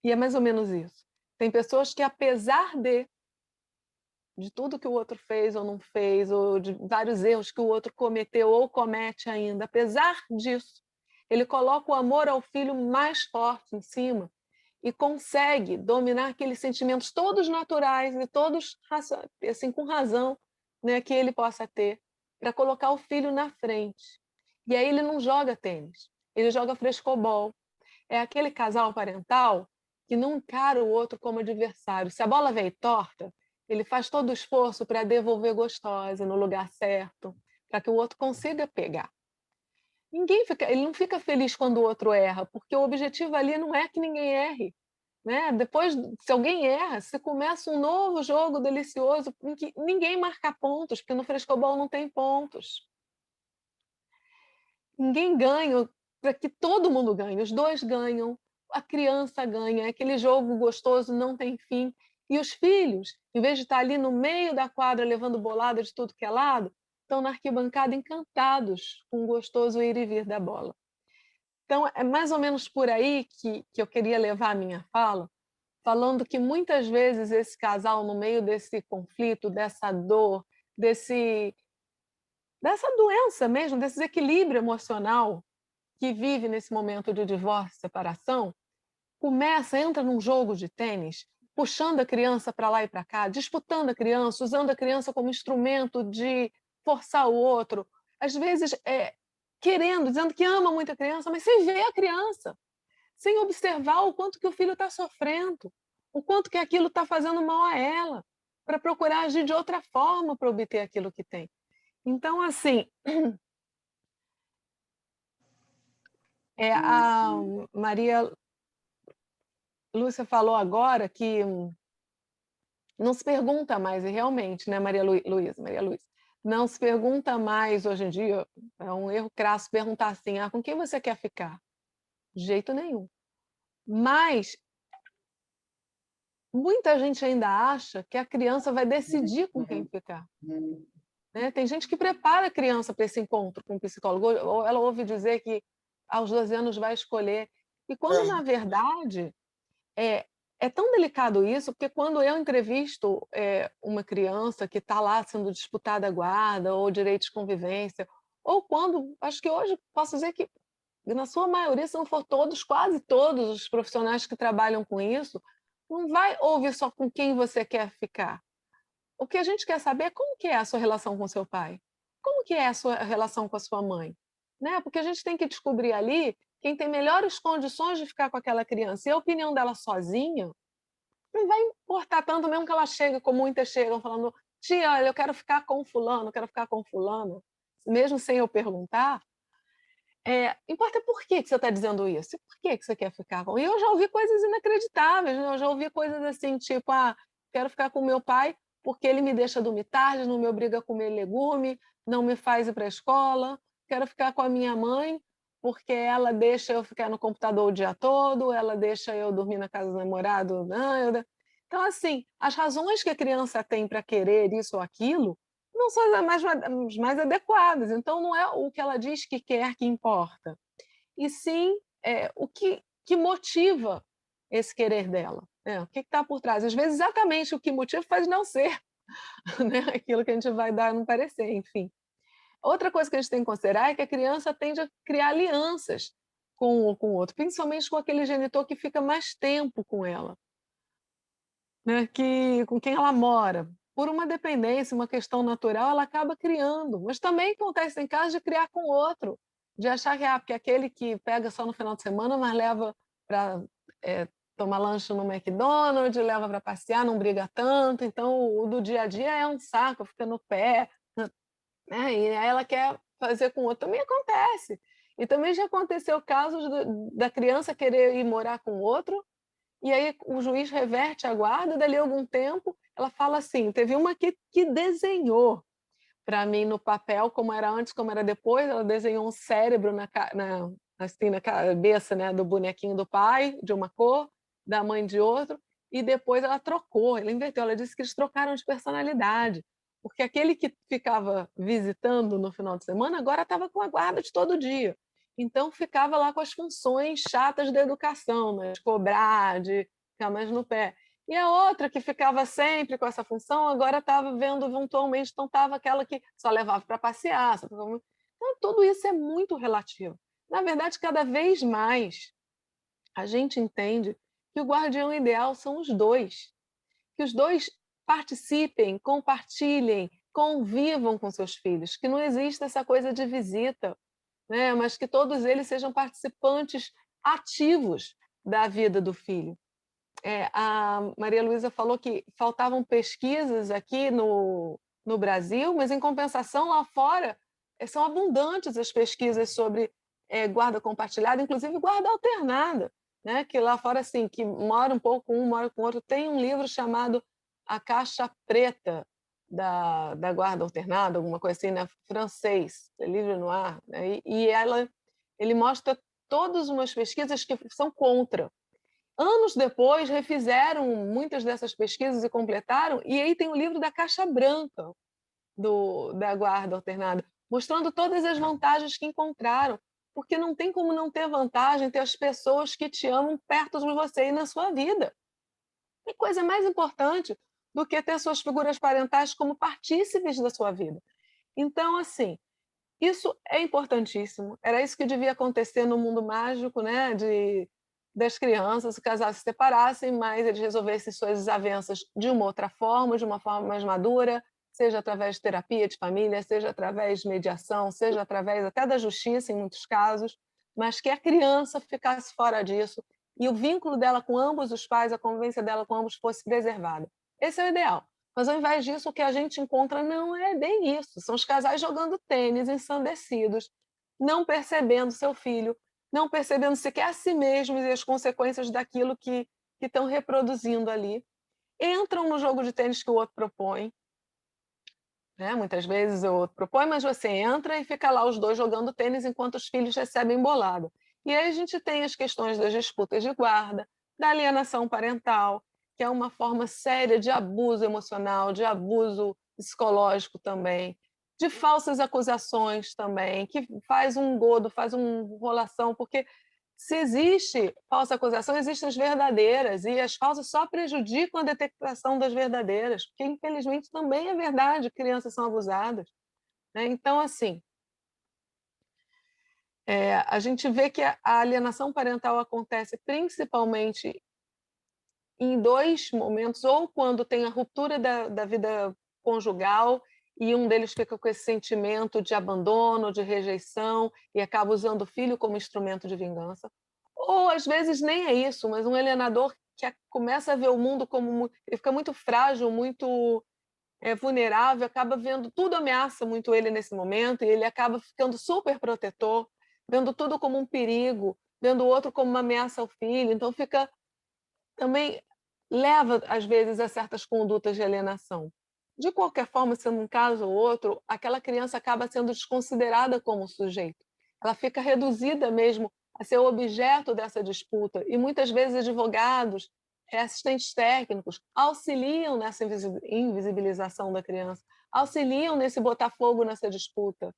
Speaker 5: E é mais ou menos isso. Tem pessoas que, apesar de tudo que o outro fez ou não fez, ou de vários erros que o outro cometeu ou comete ainda, apesar disso, ele coloca o amor ao filho mais forte em cima e consegue dominar aqueles sentimentos todos naturais e todos assim, com razão, né, que ele possa ter, para colocar o filho na frente. E aí ele não joga tênis, ele joga frescobol. É aquele casal parental que não encara o outro como adversário. Se a bola veio torta, ele faz todo o esforço para devolver gostosa no lugar certo, para que o outro consiga pegar. Ele não fica feliz quando o outro erra, porque o objetivo ali não é que ninguém erre. Né? Depois, se alguém erra, se começa um novo jogo delicioso em que ninguém marca pontos, porque no frescobol não tem pontos. Ninguém ganha, para que todo mundo ganhe. Os dois ganham, a criança ganha, aquele jogo gostoso não tem fim. E os filhos, em vez de estar ali no meio da quadra levando bolada de tudo que é lado, estão na arquibancada encantados com o gostoso ir e vir da bola. Então, é mais ou menos por aí que eu queria levar a minha fala, falando que muitas vezes esse casal, no meio desse conflito, dessa dor, dessa doença mesmo, desse desequilíbrio emocional que vive nesse momento de divórcio, separação, entra num jogo de tênis, puxando a criança para lá e para cá, disputando a criança, usando a criança como instrumento de forçar o outro, às vezes dizendo que ama muito a criança, mas sem ver a criança, sem observar o quanto que o filho está sofrendo, o quanto que aquilo está fazendo mal a ela, para procurar agir de outra forma para obter aquilo que tem. Então, assim, a Maria Lúcia falou agora que não se pergunta mais, e realmente, né, Maria Luísa, não se pergunta mais hoje em dia, é um erro crasso perguntar assim, com quem você quer ficar? De jeito nenhum. Mas muita gente ainda acha que a criança vai decidir com quem ficar. Né? Tem gente que prepara a criança para esse encontro com o psicólogo, ou ela ouve dizer que aos 12 anos vai escolher. E quando, na verdade, é tão delicado isso, porque quando eu entrevisto uma criança que está lá sendo disputada a guarda, ou direito de convivência, ou quando, acho que hoje posso dizer que, na sua maioria, se não for todos, quase todos os profissionais que trabalham com isso, não vai ouvir só com quem você quer ficar. O que a gente quer saber é como que é a sua relação com seu pai, como que é a sua relação com a sua mãe, né? Porque a gente tem que descobrir ali quem tem melhores condições de ficar com aquela criança. E a opinião dela sozinha não vai importar tanto, mesmo que ela chegue, como muitas chegam, falando: tia, olha, eu quero ficar com fulano, eu quero ficar com fulano, mesmo sem eu perguntar. Importa por que você está dizendo isso, e por que você quer ficar com. E eu já ouvi coisas inacreditáveis, né? Eu já ouvi coisas assim, tipo, quero ficar com meu pai porque ele me deixa dormir tarde, não me obriga a comer legume, não me faz ir para a escola. Quero ficar com a minha mãe porque ela deixa eu ficar no computador o dia todo, ela deixa eu dormir na casa do namorado. Então, assim, as razões que a criança tem para querer isso ou aquilo não são as mais adequadas. Então, não é o que ela diz que quer que importa, e sim o que motiva esse querer dela. O que está por trás? Às vezes, exatamente o que motiva faz não ser né, aquilo que a gente vai dar no parecer, enfim. Outra coisa que a gente tem que considerar é que a criança tende a criar alianças com o outro, principalmente com aquele genitor que fica mais tempo com ela, né, com quem ela mora. Por uma dependência, uma questão natural, ela acaba criando. Mas também acontece em casos de criar com outro, de achar que porque aquele que pega só no final de semana, mas leva para tomar lanche no McDonald's, leva para passear, não briga tanto, então o do dia a dia é um saco, fica no pé, né? E aí ela quer fazer com o outro. Também acontece. E também já aconteceu casos da criança querer ir morar com o outro, e aí o juiz reverte a guarda, dali a algum tempo, ela fala assim, teve uma que desenhou para mim no papel, como era antes, como era depois, ela desenhou um cérebro assim, na cabeça, né, do bonequinho do pai, de uma cor, da mãe de outro, e depois ela trocou, ela inverteu, ela disse que eles trocaram de personalidade, porque aquele que ficava visitando no final de semana, agora estava com a guarda de todo dia. Então, ficava lá com as funções chatas da educação, né? De cobrar, de ficar mais no pé. E a outra que ficava sempre com essa função, agora estava vendo eventualmente, então estava aquela que só levava para passear. Então, tudo isso é muito relativo. Na verdade, cada vez mais a gente entende que o guardião ideal são os dois. Que os dois participem, compartilhem, convivam com seus filhos, que não exista essa coisa de visita, né? Mas que todos eles sejam participantes ativos da vida do filho. A Maria Luísa falou que faltavam pesquisas aqui no Brasil, mas, em compensação, lá fora são abundantes as pesquisas sobre guarda compartilhada, inclusive guarda alternada, né? Que lá fora, assim, que mora um pouco um, mora com o outro. Tem um livro chamado A Caixa Preta da Guarda Alternada, alguma coisa assim, né? Francês, Livre Noir, né? E ele mostra todas umas pesquisas que são contra. Anos depois, refizeram muitas dessas pesquisas e completaram, e aí tem o livro da Caixa Branca da Guarda Alternada, mostrando todas as vantagens que encontraram, porque não tem como não ter vantagem ter as pessoas que te amam perto de você e na sua vida. Que coisa mais importante do que ter suas figuras parentais como partícipes da sua vida. Então, assim, isso é importantíssimo. Era isso que devia acontecer no mundo mágico, né? Das crianças, os casais se separassem, mas eles resolvessem suas desavenças de uma outra forma, de uma forma mais madura, seja através de terapia de família, seja através de mediação, seja através até da justiça, em muitos casos, mas que a criança ficasse fora disso e o vínculo dela com ambos os pais, a convivência dela com ambos fosse preservada. Esse é o ideal. Mas, ao invés disso, o que a gente encontra não é bem isso. São os casais jogando tênis, ensandecidos, não percebendo seu filho, não percebendo sequer a si mesmos e as consequências daquilo que estão reproduzindo ali. Entram no jogo de tênis que o outro propõe, né? Muitas vezes o outro propõe, mas você entra e fica lá os dois jogando tênis enquanto os filhos recebem bolada. E aí a gente tem as questões das disputas de guarda, da alienação parental, que é uma forma séria de abuso emocional, de abuso psicológico também, de falsas acusações também, que faz um engodo, faz uma enrolação, porque se existe falsa acusação, existem as verdadeiras, e as falsas só prejudicam a detectação das verdadeiras, porque, infelizmente, também é verdade, crianças são abusadas, né? Então, assim, a gente vê que a alienação parental acontece principalmente em dois momentos, ou quando tem a ruptura da vida conjugal e um deles fica com esse sentimento de abandono, de rejeição, e acaba usando o filho como instrumento de vingança. Ou, às vezes, nem é isso, mas um alienador que começa a ver o mundo como... Ele fica muito frágil, muito vulnerável, acaba vendo tudo ameaça muito ele nesse momento, e ele acaba ficando super protetor, vendo tudo como um perigo, vendo o outro como uma ameaça ao filho. Então, fica... Também leva, às vezes, a certas condutas de alienação. De qualquer forma, sendo um caso ou outro, aquela criança acaba sendo desconsiderada como sujeito. Ela fica reduzida mesmo a ser objeto dessa disputa. E muitas vezes advogados, assistentes técnicos, auxiliam nessa invisibilização da criança, auxiliam nesse botar fogo nessa disputa,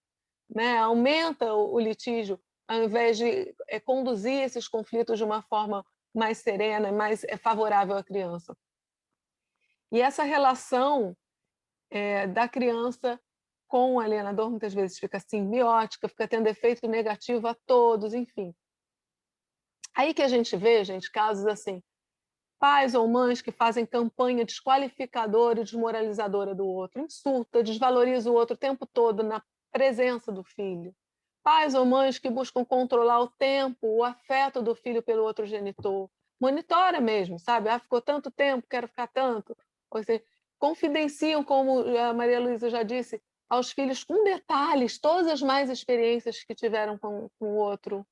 Speaker 5: né? Aumenta o litígio, ao invés de conduzir esses conflitos de uma forma mais serena, mais favorável à criança. E essa relação da criança com o alienador muitas vezes fica simbiótica, fica tendo efeito negativo a todos, enfim. Aí que a gente vê, gente, casos assim, pais ou mães que fazem campanha desqualificadora e desmoralizadora do outro, insulta, desvaloriza o outro o tempo todo na presença do filho. Pais ou mães que buscam controlar o tempo, o afeto do filho pelo outro genitor. Monitora mesmo, sabe? Ficou tanto tempo, quero ficar tanto. Ou seja, confidenciam, como a Maria Luísa já disse, aos filhos com detalhes, todas as mais experiências que tiveram com o outro.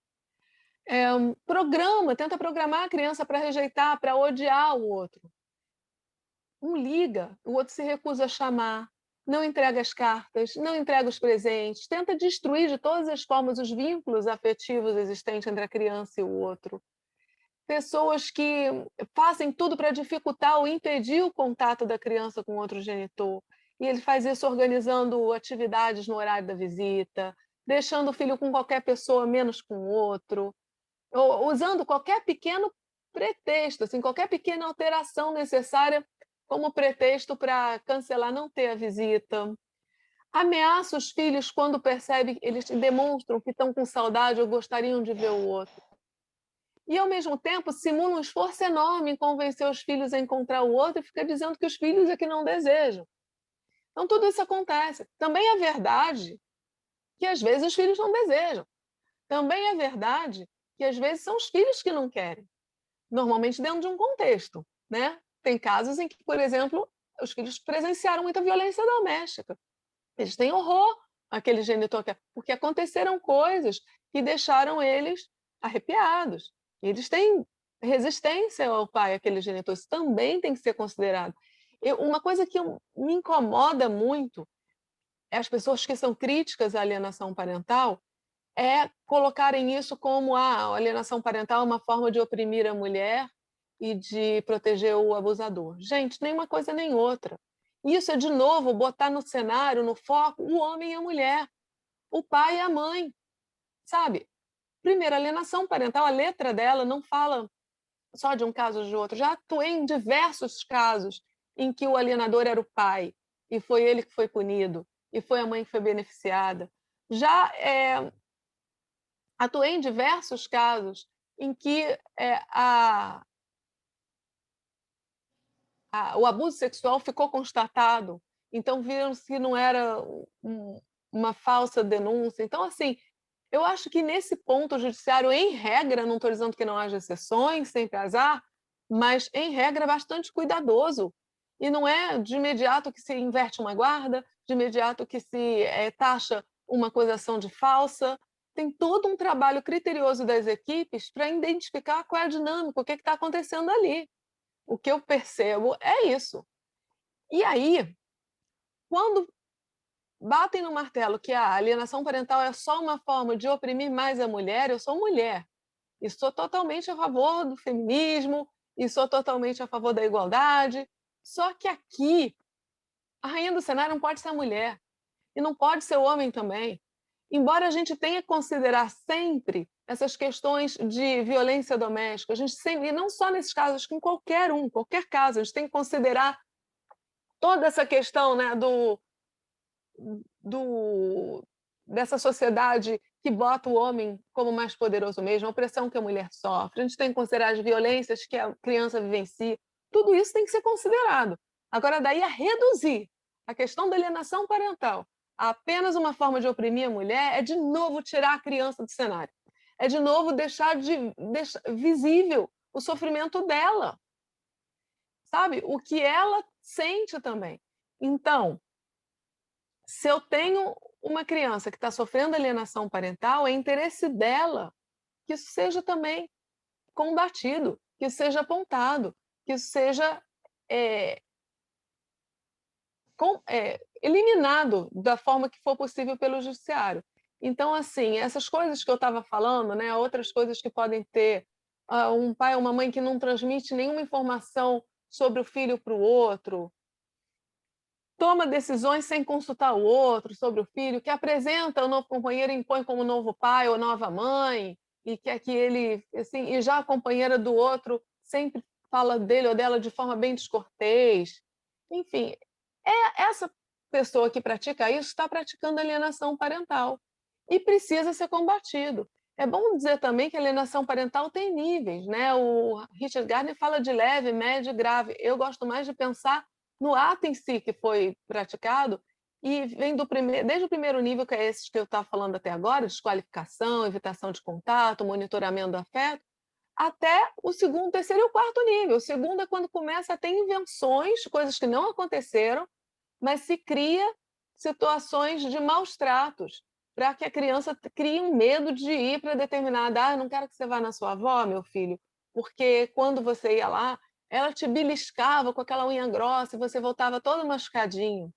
Speaker 5: Tenta programar a criança para rejeitar, para odiar o outro. Um liga, o outro se recusa a chamar, não entrega as cartas, não entrega os presentes, tenta destruir de todas as formas os vínculos afetivos existentes entre a criança e o outro. Pessoas que fazem tudo para dificultar ou impedir o contato da criança com outro genitor. E ele faz isso organizando atividades no horário da visita, deixando o filho com qualquer pessoa, menos com o outro, ou usando qualquer pequeno pretexto, assim, qualquer pequena alteração necessária como pretexto para cancelar, não ter a visita. Ameaça os filhos quando percebe, eles demonstram que estão com saudade ou gostariam de ver o outro. E, ao mesmo tempo, simula um esforço enorme em convencer os filhos a encontrar o outro e fica dizendo que os filhos é que não desejam. Então, tudo isso acontece. Também é verdade que, às vezes, os filhos não desejam. Também é verdade que, às vezes, são os filhos que não querem. Normalmente dentro de um contexto, né? Tem casos em que, por exemplo, os filhos presenciaram muita violência doméstica. Eles têm horror àquele genitor, porque aconteceram coisas que deixaram eles arrepiados. E eles têm resistência ao pai, aquele genitor. Isso também tem que ser considerado. Uma coisa que me incomoda muito é as pessoas que são críticas à alienação parental colocarem isso como a alienação parental é uma forma de oprimir a mulher e de proteger o abusador. Gente, nem uma coisa nem outra. Isso é, de novo, botar no cenário, no foco, o homem e a mulher, o pai e a mãe, sabe? Primeiro, alienação parental, a letra dela não fala só de um caso ou de outro. Já atuei em diversos casos em que o alienador era o pai, e foi ele que foi punido, e foi a mãe que foi beneficiada. Já atuei em diversos casos em que o abuso sexual ficou constatado, então viram que não era uma falsa denúncia. Então, assim, eu acho que nesse ponto o judiciário, em regra, não estou dizendo que não haja exceções, sempre azar, mas em regra é bastante cuidadoso E não é de imediato que se inverte uma guarda, de imediato que se taxa uma acusação de falsa. Tem todo um trabalho criterioso das equipes para identificar qual é a dinâmica, o que está acontecendo ali. O que eu percebo é isso. E aí, quando batem no martelo que a alienação parental é só uma forma de oprimir mais a mulher, eu sou mulher e sou totalmente a favor do feminismo e sou totalmente a favor da igualdade. Só que aqui, a rainha do cenário não pode ser a mulher e não pode ser o homem também. Embora a gente tenha que considerar sempre essas questões de violência doméstica, a gente sempre, e não só nesses casos, acho que em qualquer caso, a gente tem que considerar toda essa questão, né, dessa sociedade que bota o homem como mais poderoso mesmo, a opressão que a mulher sofre, a gente tem que considerar as violências que a criança vivencia, tudo isso tem que ser considerado. Agora, daí a reduzir a questão da alienação parental a apenas uma forma de oprimir a mulher é de novo tirar a criança do cenário, é de novo deixar visível o sofrimento dela, sabe? O que ela sente também. Então, se eu tenho uma criança que está sofrendo alienação parental, é interesse dela que isso seja também combatido, que isso seja apontado, que isso seja eliminado da forma que for possível pelo judiciário. Então, assim, essas coisas que eu estava falando, né, outras coisas que podem ter um pai ou uma mãe que não transmite nenhuma informação sobre o filho para o outro, toma decisões sem consultar o outro sobre o filho, que apresenta o novo companheiro e impõe como novo pai ou nova mãe, e quer que ele, assim, e já a companheira do outro sempre fala dele ou dela de forma bem descortês. Enfim, essa pessoa que pratica isso está praticando alienação parental e precisa ser combatido. É bom dizer também que a alienação parental tem níveis, né? O Richard Gardner fala de leve, médio e grave. Eu gosto mais de pensar no ato em si que foi praticado e vem desde o primeiro nível, que é esse que eu estava falando até agora, desqualificação, evitação de contato, monitoramento do afeto, até o segundo, terceiro e o quarto nível. O segundo é quando começa a ter invenções, coisas que não aconteceram, mas se cria situações de maus tratos, para que a criança crie um medo de ir para determinada, não quero que você vá na sua avó, meu filho, porque quando você ia lá, ela te beliscava com aquela unha grossa e você voltava todo machucadinho.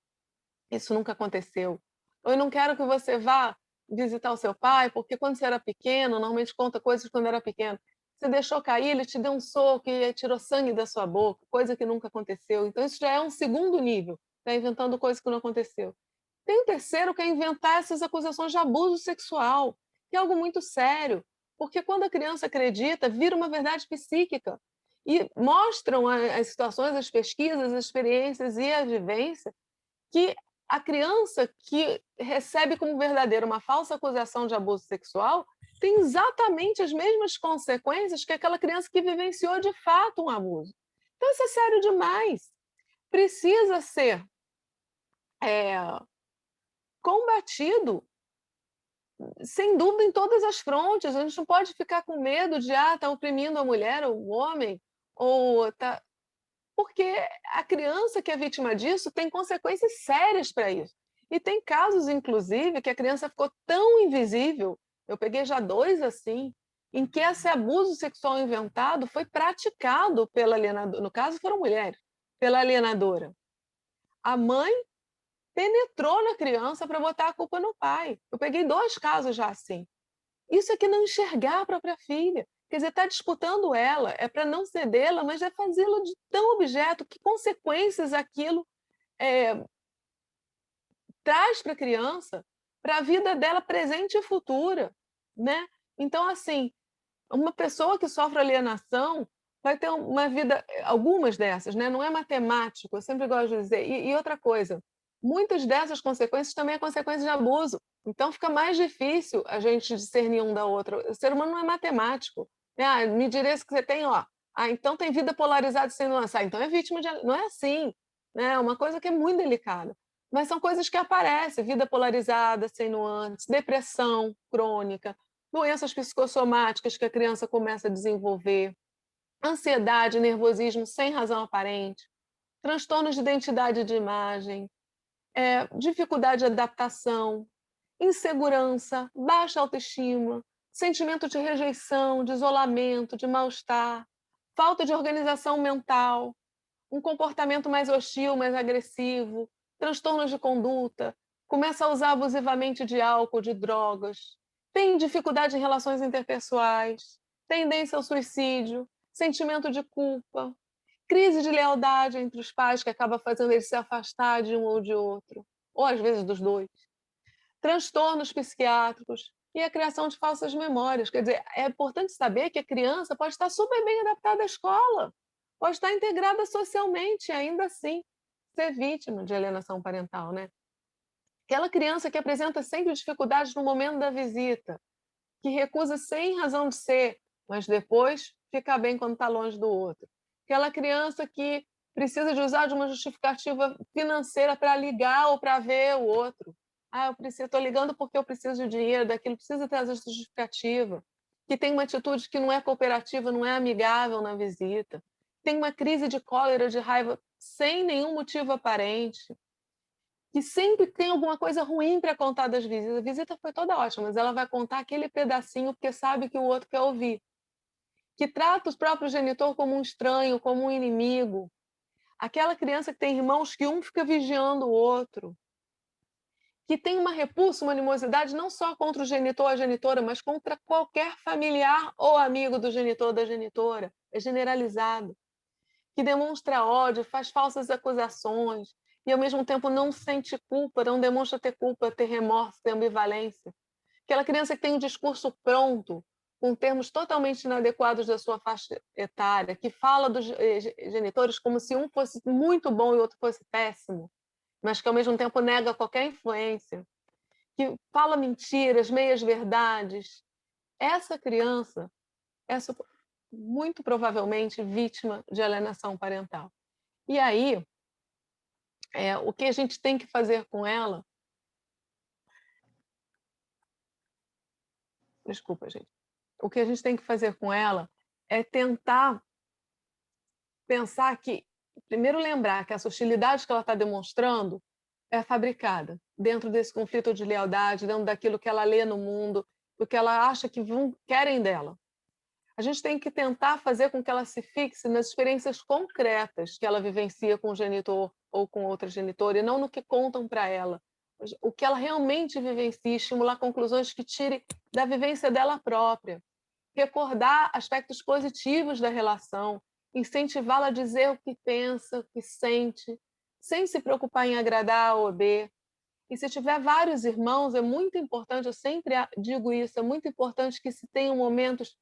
Speaker 5: Isso nunca aconteceu. Ou eu não quero que você vá visitar o seu pai, porque quando você era pequeno, normalmente conta coisas quando era pequeno, você deixou cair, ele te deu um soco e tirou sangue da sua boca, coisa que nunca aconteceu. Então isso já é um segundo nível, está inventando coisa que não aconteceu. Tem um terceiro, que é inventar essas acusações de abuso sexual, que é algo muito sério, porque quando a criança acredita, vira uma verdade psíquica. E mostram as situações, as pesquisas, as experiências e a vivência que a criança que recebe como verdadeira uma falsa acusação de abuso sexual tem exatamente as mesmas consequências que aquela criança que vivenciou de fato um abuso. Então, isso é sério demais. Precisa ser combatido, sem dúvida, em todas as frontes. A gente não pode ficar com medo de tá oprimindo a mulher ou o homem, ou tá... porque a criança que é vítima disso tem consequências sérias para isso. E tem casos, inclusive, que a criança ficou tão invisível, eu peguei já 2 assim, em que esse abuso sexual inventado foi praticado pela alienadora, no caso foram mulheres, pela alienadora. A mãe penetrou na criança para botar a culpa no pai. Eu peguei 2 casos já assim. Isso é que não enxergar a própria filha. Quer dizer, está disputando ela, é para não cedê-la, mas é fazê-la de tão objeto. Que consequências aquilo traz para a criança, para a vida dela presente e futura, né? Então, assim, uma pessoa que sofre alienação vai ter uma vida, algumas dessas, né? Não é matemático, eu sempre gosto de dizer. E outra coisa, muitas dessas consequências também é consequência de abuso. Então fica mais difícil a gente discernir um da outra. O ser humano não é matemático. Me direis que você tem, então tem vida polarizada sem nuance. Então é vítima de... Não é assim, né? É uma coisa que é muito delicada. Mas são coisas que aparecem, vida polarizada, sem nuances, depressão crônica, doenças psicossomáticas que a criança começa a desenvolver, ansiedade, nervosismo sem razão aparente, transtornos de identidade de imagem, dificuldade de adaptação, insegurança, baixa autoestima, sentimento de rejeição, de isolamento, de mal-estar, falta de organização mental, um comportamento mais hostil, mais agressivo, transtornos de conduta, começa a usar abusivamente de álcool, de drogas, tem dificuldade em relações interpessoais, tendência ao suicídio, sentimento de culpa, crise de lealdade entre os pais que acaba fazendo eles se afastar de um ou de outro, ou às vezes dos dois, transtornos psiquiátricos e a criação de falsas memórias. Quer dizer, é importante saber que a criança pode estar super bem adaptada à escola, pode estar integrada socialmente e ainda assim ser vítima de alienação parental, né? Aquela criança que apresenta sempre dificuldades no momento da visita, que recusa sem razão de ser, mas depois fica bem quando está longe do outro. Aquela criança que precisa de usar de uma justificativa financeira para ligar ou para ver o outro. Ah, estou ligando porque eu preciso de dinheiro, daquilo precisa ter essa justificativa. Que tem uma atitude que não é cooperativa, não é amigável na visita. Tem uma crise de cólera, de raiva, sem nenhum motivo aparente. Que sempre tem alguma coisa ruim para contar das visitas. A visita foi toda ótima, mas ela vai contar aquele pedacinho porque sabe que o outro quer ouvir. Que trata o próprio genitor como um estranho, como um inimigo. Aquela criança que tem irmãos que um fica vigiando o outro. Que tem uma repulsa, uma animosidade não só contra o genitor ou a genitora, mas contra qualquer familiar ou amigo do genitor ou da genitora. É generalizado. Que demonstra ódio, faz falsas acusações e, ao mesmo tempo, não sente culpa, não demonstra ter culpa, ter remorso, ter ambivalência. Aquela criança que tem um discurso pronto, com termos totalmente inadequados da sua faixa etária, que fala dos genitores como se um fosse muito bom e o outro fosse péssimo, mas que, ao mesmo tempo, nega qualquer influência, que fala mentiras, meias-verdades. Essa criança é muito provavelmente vítima de alienação parental. E aí, o que a gente tem que fazer com ela... Desculpa, gente. O que a gente tem que fazer com ela é tentar pensar que, primeiro lembrar que essa hostilidade que ela está demonstrando é fabricada dentro desse conflito de lealdade, dentro daquilo que ela lê no mundo, do que ela acha que querem dela. A gente tem que tentar fazer com que ela se fixe nas experiências concretas que ela vivencia com o genitor ou com outra genitora, e não no que contam para ela. O que ela realmente vivencia, estimular conclusões que tire da vivência dela própria. Recordar aspectos positivos da relação, incentivá-la a dizer o que pensa, o que sente, sem se preocupar em agradar A ou B. E se tiver vários irmãos, é muito importante, eu sempre digo isso, é muito importante que se tenham momentos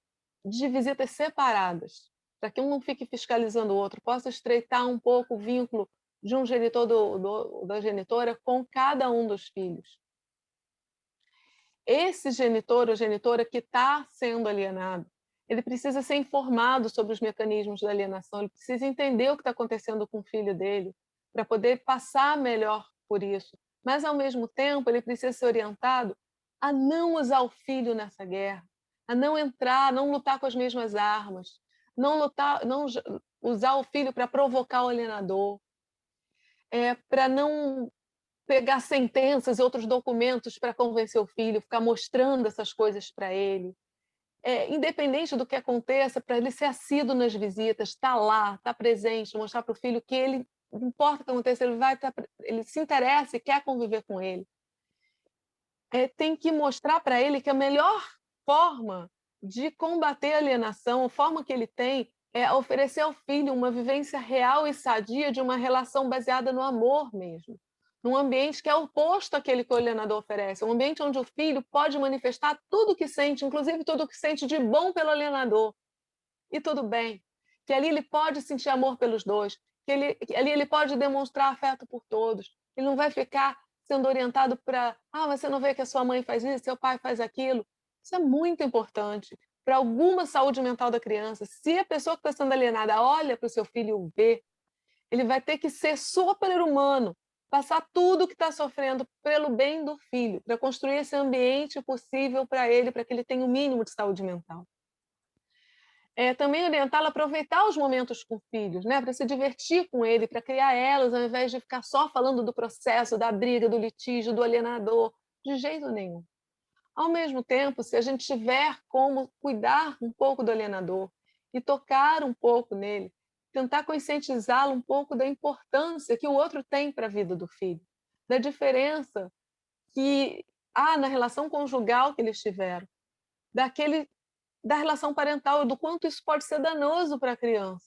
Speaker 5: de visitas separadas, para que um não fique fiscalizando o outro, possa estreitar um pouco o vínculo de um genitor da genitora com cada um dos filhos. Esse genitor ou genitora que está sendo alienado, ele precisa ser informado sobre os mecanismos da alienação, ele precisa entender o que está acontecendo com o filho dele, para poder passar melhor por isso. Mas, ao mesmo tempo, ele precisa ser orientado a não usar o filho nessa guerra, a não entrar, não lutar com as mesmas armas, não usar o filho para provocar o alienador, para não pegar sentenças e outros documentos para convencer o filho, ficar mostrando essas coisas para ele. Independente do que aconteça, para ele ser assíduo nas visitas, estar lá, estar presente, mostrar para o filho que ele, não importa o que aconteça, ele se interessa e quer conviver com ele. Tem que mostrar para ele que a melhor forma de combater a alienação, a forma que ele tem, é oferecer ao filho uma vivência real e sadia de uma relação baseada no amor mesmo. Num ambiente que é oposto àquele que o alienador oferece, um ambiente onde o filho pode manifestar tudo o que sente, inclusive tudo o que sente de bom pelo alienador. E tudo bem, que ali ele pode sentir amor pelos dois, que ali ele pode demonstrar afeto por todos, ele não vai ficar sendo orientado para, mas você não vê que a sua mãe faz isso, seu pai faz aquilo. Isso é muito importante para alguma saúde mental da criança. Se a pessoa que está sendo alienada olha para o seu filho e o vê, ele vai ter que ser super-humano, passar tudo o que está sofrendo pelo bem do filho, para construir esse ambiente possível para ele, para que ele tenha o mínimo de saúde mental. também orientá-la a aproveitar os momentos com filhos, né? Para se divertir com ele, para criar elas, ao invés de ficar só falando do processo, da briga, do litígio, do alienador, de jeito nenhum. Ao mesmo tempo, se a gente tiver como cuidar um pouco do alienador e tocar um pouco nele, tentar conscientizá-lo um pouco da importância que o outro tem para a vida do filho, da diferença que há na relação conjugal que eles tiveram, da relação parental, do quanto isso pode ser danoso para a criança.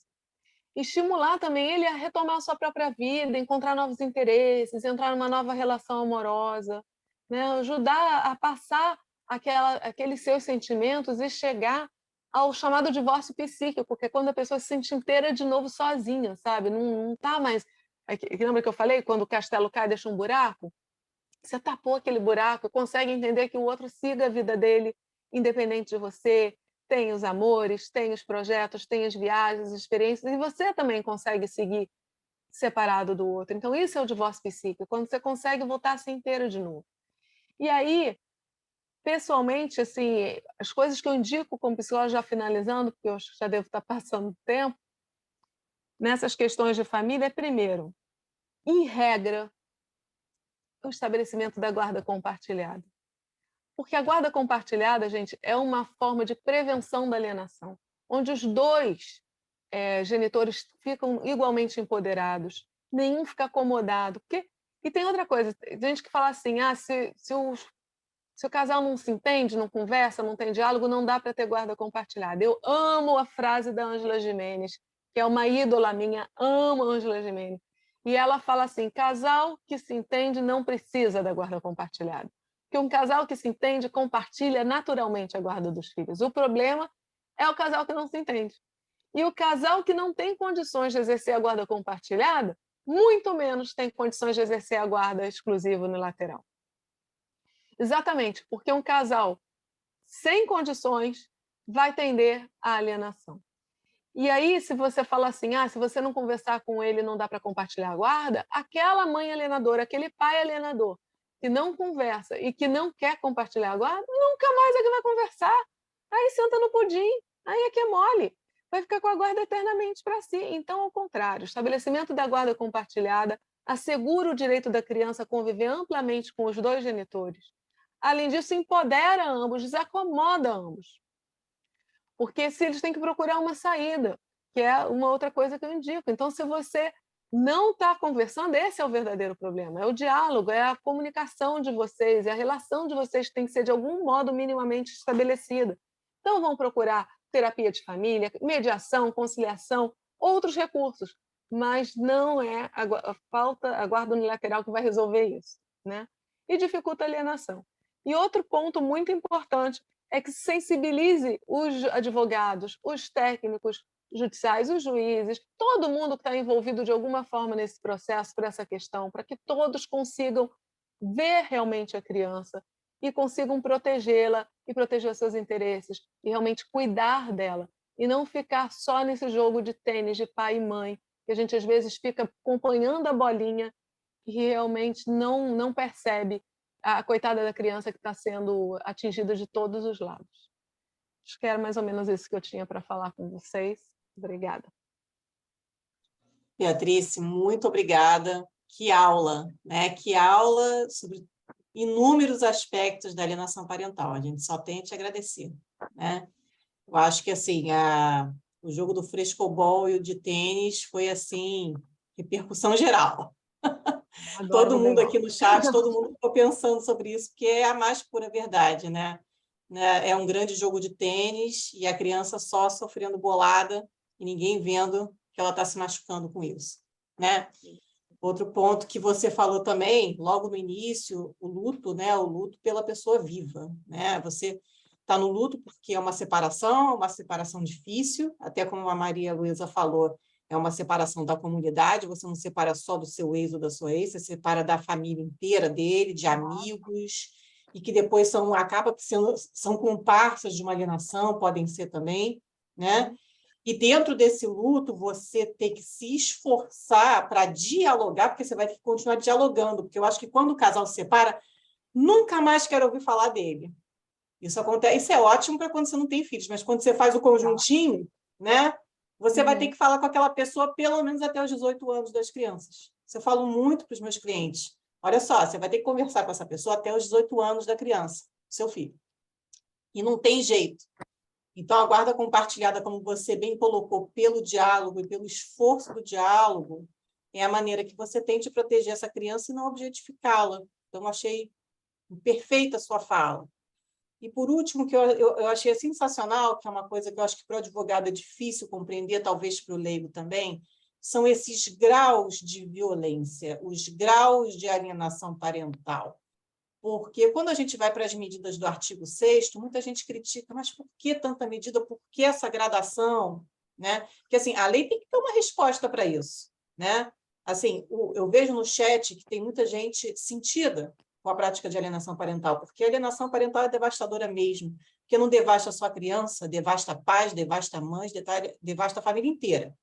Speaker 5: Estimular também ele a retomar a sua própria vida, encontrar novos interesses, entrar numa nova relação amorosa, né? Ajudar a passar aqueles seus sentimentos e chegar ao chamado divórcio psíquico, que é quando a pessoa se sente inteira de novo sozinha, sabe? Não está mais... Lembra que eu falei? Quando o castelo cai, deixa um buraco? Você tapou aquele buraco, consegue entender que o outro siga a vida dele, independente de você, tem os amores, tem os projetos, tem as viagens, as experiências, e você também consegue seguir separado do outro. Então, isso é o divórcio psíquico, quando você consegue voltar a ser inteiro de novo. E aí, pessoalmente, assim, as coisas que eu indico como psicóloga, já finalizando, porque eu já devo estar passando tempo, nessas questões de família, é primeiro, em regra, o estabelecimento da guarda compartilhada. Porque a guarda compartilhada, gente, é uma forma de prevenção da alienação, onde os dois genitores ficam igualmente empoderados, nenhum fica acomodado. E tem outra coisa, tem gente que fala assim, se o casal não se entende, não conversa, não tem diálogo, não dá para ter guarda compartilhada. Eu amo a frase da Ângela Gimenez, que é uma ídola minha, amo a Ângela Gimenez. E ela fala assim, casal que se entende não precisa da guarda compartilhada. Porque um casal que se entende compartilha naturalmente a guarda dos filhos. O problema é o casal que não se entende. E o casal que não tem condições de exercer a guarda compartilhada, muito menos tem condições de exercer a guarda exclusiva unilateral. Exatamente, porque um casal sem condições vai tender à alienação. E aí, se você fala assim, se você não conversar com ele, não dá para compartilhar a guarda, aquela mãe alienadora, aquele pai alienador, que não conversa e que não quer compartilhar a guarda, nunca mais é que vai conversar. Aí senta no pudim, aí é que é mole. Vai ficar com a guarda eternamente para si. Então, ao contrário, o estabelecimento da guarda compartilhada assegura o direito da criança a conviver amplamente com os dois genitores. Além disso, empodera ambos, desacomoda ambos. Porque se eles têm que procurar uma saída, que é uma outra coisa que eu indico. Então, se você não está conversando, esse é o verdadeiro problema. É o diálogo, é a comunicação de vocês, é a relação de vocês que tem que ser, de algum modo, minimamente estabelecida. Então, vão procurar terapia de família, mediação, conciliação, outros recursos, mas não é a guarda unilateral que vai resolver isso, né? E dificulta a alienação. E outro ponto muito importante é que sensibilize os advogados, os técnicos judiciais, os juízes, todo mundo que está envolvido de alguma forma nesse processo, por essa questão, para que todos consigam ver realmente a criança e consigam protegê-la e proteger seus interesses e realmente cuidar dela e não ficar só nesse jogo de tênis de pai e mãe, que a gente às vezes fica acompanhando a bolinha e realmente não percebe a coitada da criança que está sendo atingida de todos os lados. Acho que era mais ou menos isso que eu tinha para falar com vocês. Obrigada.
Speaker 1: Beatrice, muito obrigada. Que aula, né? Que aula sobre inúmeros aspectos da alienação parental. A gente só tem a te agradecer, né? Eu acho que assim, o jogo do frescobol e o de tênis foi assim, repercussão geral. Todo mundo aqui no chat, todo mundo ficou pensando sobre isso, porque é a mais pura verdade, né? É um grande jogo de tênis e a criança só sofrendo bolada e ninguém vendo que ela está se machucando com isso, né? Outro ponto que você falou também, logo no início, o luto, né? O luto pela pessoa viva, né? Você está no luto porque é uma separação difícil, até como a Maria Luísa falou, é uma separação da comunidade, você não separa só do seu ex ou da sua ex, você separa da família inteira dele, de amigos, e que depois são comparsas de uma alienação, podem ser também, né? E dentro desse luto, você tem que se esforçar para dialogar, porque você vai continuar dialogando, porque eu acho que quando o casal se separa, nunca mais quero ouvir falar dele. Isso acontece, isso é ótimo para quando você não tem filhos, mas quando você faz o conjuntinho, né? Você vai ter que falar com aquela pessoa pelo menos até os 18 anos das crianças. Isso eu falo muito para os meus clientes. Olha só, você vai ter que conversar com essa pessoa até os 18 anos da criança, seu filho. E não tem jeito. Então, a guarda compartilhada, como você bem colocou, pelo diálogo e pelo esforço do diálogo, é a maneira que você tem de proteger essa criança e não objetificá-la. Então, achei perfeita a sua fala. E, por último, que eu achei sensacional, que é uma coisa que eu acho que para o advogado é difícil compreender, talvez para o leigo também, são esses graus de violência, os graus de alienação parental. Porque quando a gente vai para as medidas do artigo 6º, muita gente critica, mas por que tanta medida, por que essa gradação? Né? Porque assim, a lei tem que ter uma resposta para isso. Né? Assim, eu vejo no chat que tem muita gente sentida com a prática de alienação parental, porque a alienação parental é devastadora mesmo, porque não devasta só a criança, devasta pais, devasta mães, devasta a família inteira.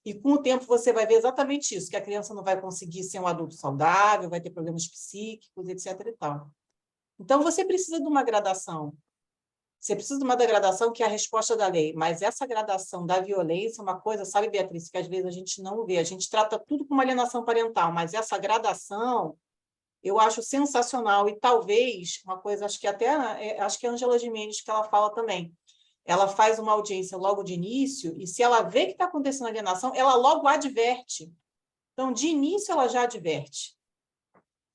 Speaker 1: E, com o tempo, você vai ver exatamente isso, que a criança não vai conseguir ser um adulto saudável, vai ter problemas psíquicos, etc. e tal. Então, você precisa de uma gradação. Você precisa de uma gradação que é a resposta da lei, mas essa gradação da violência é uma coisa, sabe, Beatriz, que às vezes a gente não vê. A gente trata tudo como alienação parental, mas essa gradação eu acho sensacional. E talvez, uma coisa, acho que a Ângela Gimenez que ela fala também, ela faz uma audiência logo de início, e se ela vê que está acontecendo alienação, ela logo adverte. Então, de início, ela já adverte.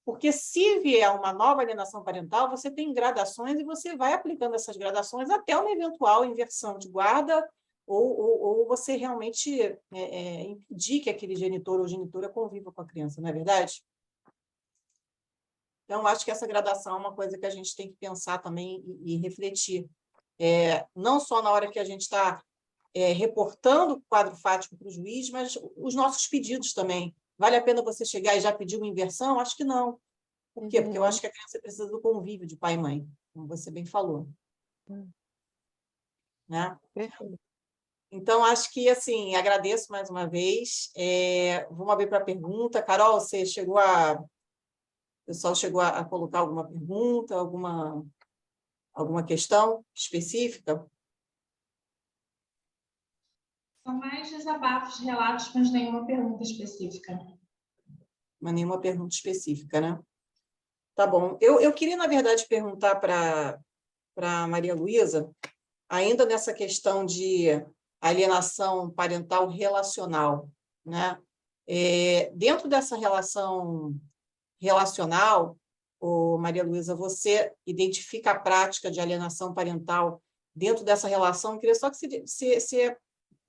Speaker 1: Porque se vier uma nova alienação parental, você tem gradações e você vai aplicando essas gradações até uma eventual inversão de guarda ou você realmente impedir que aquele genitor ou genitora conviva com a criança, não é verdade? Então, acho que essa gradação é uma coisa que a gente tem que pensar também e refletir. Não só na hora que a gente está reportando o quadro fático para o juiz, mas os nossos pedidos também. Vale a pena você chegar e já pedir uma inversão? Acho que não. Por quê? Porque eu acho que a criança precisa do convívio de pai e mãe, como você bem falou. Né? Então, acho que, assim, agradeço mais uma vez. Vamos abrir para a pergunta. Carol, você chegou o pessoal chegou a colocar alguma pergunta, alguma questão específica?
Speaker 6: São mais desabafos, relatos, mas nenhuma pergunta específica.
Speaker 1: Mas nenhuma pergunta específica, né? Tá bom. Eu queria, na verdade, perguntar para a Maria Luísa, ainda nessa questão de alienação parental relacional, né? Dentro dessa relação relacional, Maria Luísa, você identifica a prática de alienação parental dentro dessa relação? Eu queria só que você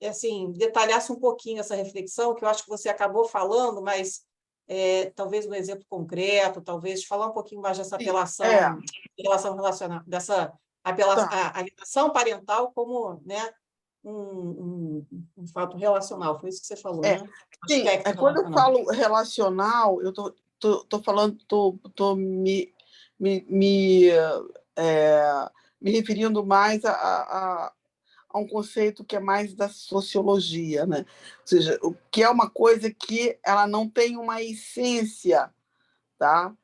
Speaker 1: assim, detalhasse um pouquinho essa reflexão, que eu acho que você acabou falando, mas talvez um exemplo concreto, talvez falar um pouquinho mais dessa apelação, relacional, dessa alienação parental como, né, um fato relacional. Foi isso que você falou, né?
Speaker 2: Sim, quando eu falo relacional, eu estou falando, estou me referindo mais a um conceito que é mais da sociologia, né? Ou seja, o que é uma coisa que ela não tem uma essência, tá?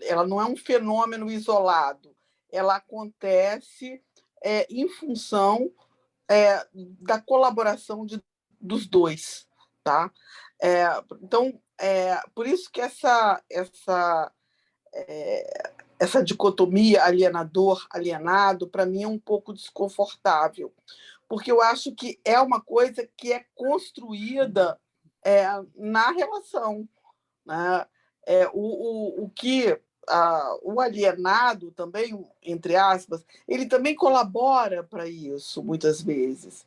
Speaker 2: Ela não é um fenômeno isolado, ela acontece em função da colaboração dos dois, tá? Então, por isso que essa dicotomia alienador-alienado, para mim, é um pouco desconfortável, porque eu acho que é uma coisa que é construída na relação. Né? O alienado também, entre aspas, ele também colabora para isso, muitas vezes.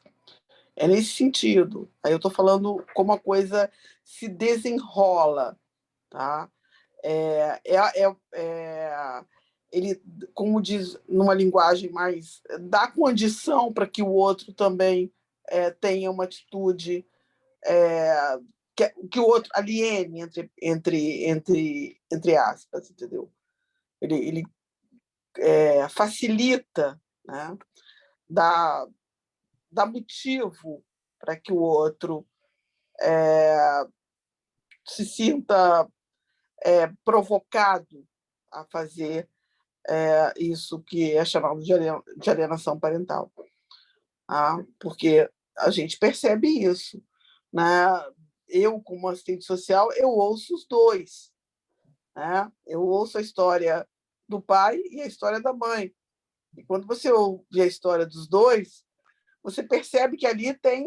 Speaker 2: É nesse sentido. Aí eu estou falando como a coisa se desenrola. Tá? Ele, como diz numa linguagem mais, dá condição para que o outro também tenha uma atitude que o outro aliene, entre aspas, entendeu? Ele facilita, né? dá motivo para que o outro se sinta provocado a fazer isso que é chamado de alienação parental. tá? Porque a gente percebe isso, né? Eu, como assistente social, eu ouço os dois, né? Eu ouço a história do pai e a história da mãe. E quando você ouve a história dos dois, você percebe que ali tem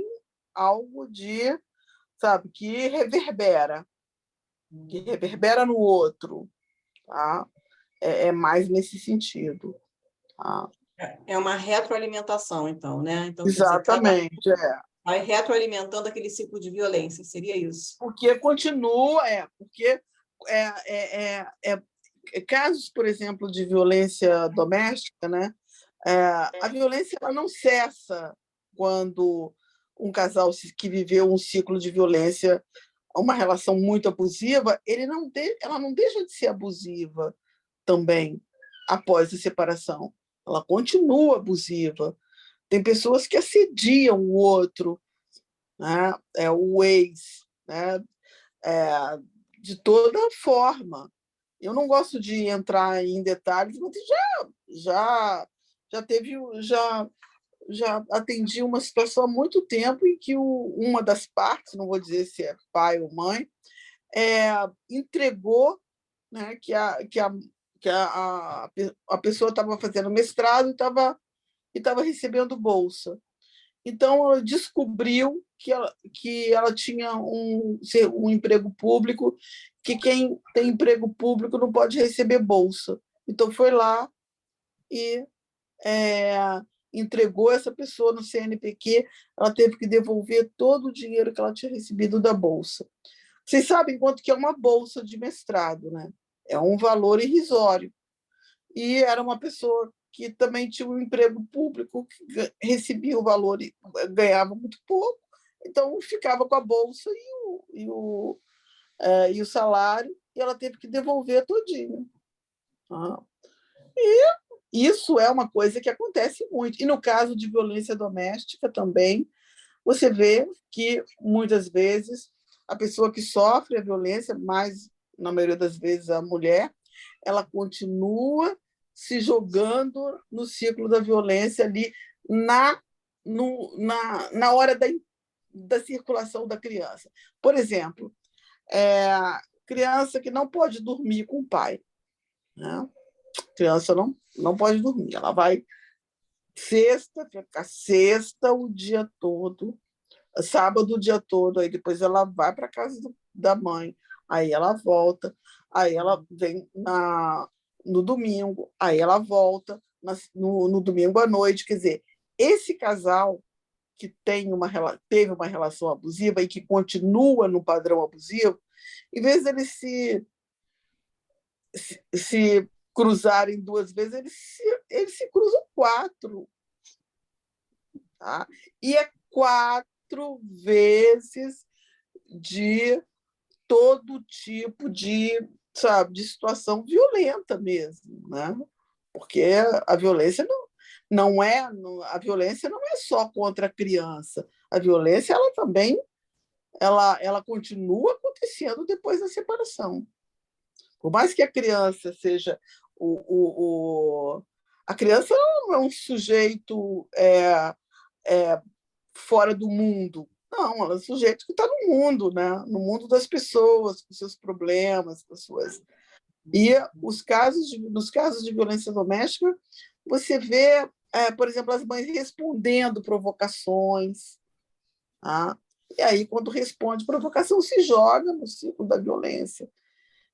Speaker 2: algo de, sabe, que reverbera no outro, tá? É mais nesse sentido, tá?
Speaker 1: É uma retroalimentação, então, né? Então, quer dizer, cada um
Speaker 2: Exatamente,
Speaker 1: vai retroalimentando aquele ciclo de violência, seria isso?
Speaker 2: porque continua, porque casos, por exemplo, de violência doméstica, né? A violência ela não cessa quando um casal que viveu um ciclo de violência, uma relação muito abusiva, ela não deixa de ser abusiva também após a separação. Ela continua abusiva. Tem pessoas que assediam o outro, né? O ex, né? De toda forma. Eu não gosto de entrar em detalhes, mas já teve já atendi uma situação há muito tempo em que uma das partes, não vou dizer se é pai ou mãe, entregou, né, a pessoa estava fazendo mestrado e estava recebendo bolsa. Então, ela descobriu que ela tinha um emprego público, que quem tem emprego público não pode receber bolsa. Então, foi lá e entregou essa pessoa no CNPq, ela teve que devolver todo o dinheiro que ela tinha recebido da bolsa. Vocês sabem quanto que é uma bolsa de mestrado, né? É um valor irrisório. E era uma pessoa que também tinha um emprego público, que recebia o valor e ganhava muito pouco, então ficava com a bolsa e o salário, e ela teve que devolver todinho. E isso é uma coisa que acontece muito. E no caso de violência doméstica também, você vê que, muitas vezes, a pessoa que sofre a violência, mais na maioria das vezes a mulher, ela continua se jogando no ciclo da violência ali na hora da circulação da criança. Por exemplo, criança que não pode dormir com o pai, né? Criança não pode dormir, ela vai ficar sexta o dia todo, sábado o dia todo, aí depois ela vai para a casa da mãe, aí ela volta, aí ela vem no domingo, aí ela volta no domingo à noite. Quer dizer, esse casal que teve uma relação abusiva e que continua no padrão abusivo, em vez de eles se cruzarem 2 vezes, eles se cruzam 4. Tá? E é 4 vezes de todo tipo de situação violenta mesmo, né? Porque a violência a violência não é só contra a criança. A violência ela também ela continua acontecendo depois da separação. Por mais que a criança seja a criança não é um sujeito fora do mundo. Não, ela é um sujeito que está no mundo, né? No mundo das pessoas, com seus problemas, com suas. E nos casos de violência doméstica, você vê, por exemplo, as mães respondendo provocações. Tá? E aí, quando responde provocação, se joga no ciclo da violência.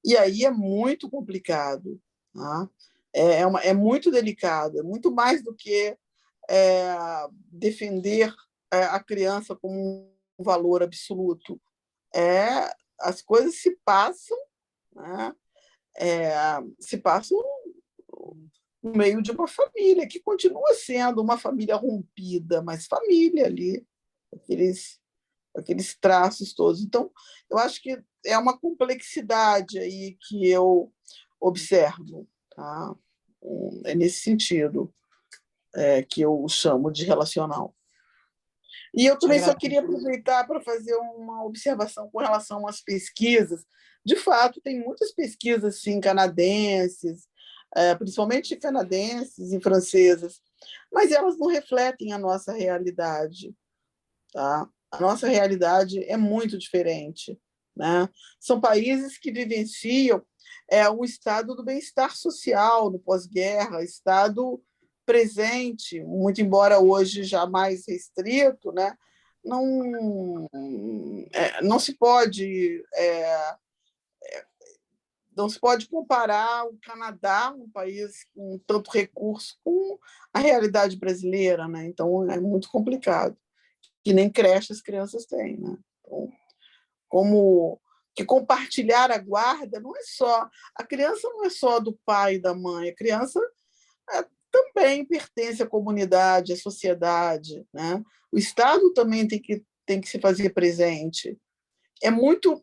Speaker 2: E aí é muito complicado. Tá? É muito delicado, é muito mais do que defender a criança como um valor absoluto. As coisas se passam, né? Se passam no meio de uma família que continua sendo uma família rompida, mas família ali, aqueles traços todos. Então, eu acho que é uma complexidade aí que eu observo, tá? É nesse sentido que eu chamo de relacional. E eu também só queria aproveitar para fazer uma observação com relação às pesquisas. De fato, tem muitas pesquisas assim, canadenses, principalmente canadenses e francesas, mas elas não refletem a nossa realidade, tá? A nossa realidade é muito diferente, né? São países que vivenciam o estado do bem-estar social no pós-guerra, estado presente, muito embora hoje já mais restrito, né? Não se pode não se pode comparar o Canadá, um país com tanto recurso, com a realidade brasileira, né? Então é muito complicado, que nem creche as crianças têm, né? Então, como que compartilhar a guarda não é só a criança, não é só do pai e da mãe, a criança também pertence à comunidade, à sociedade, né? O Estado também tem que se fazer presente. É muito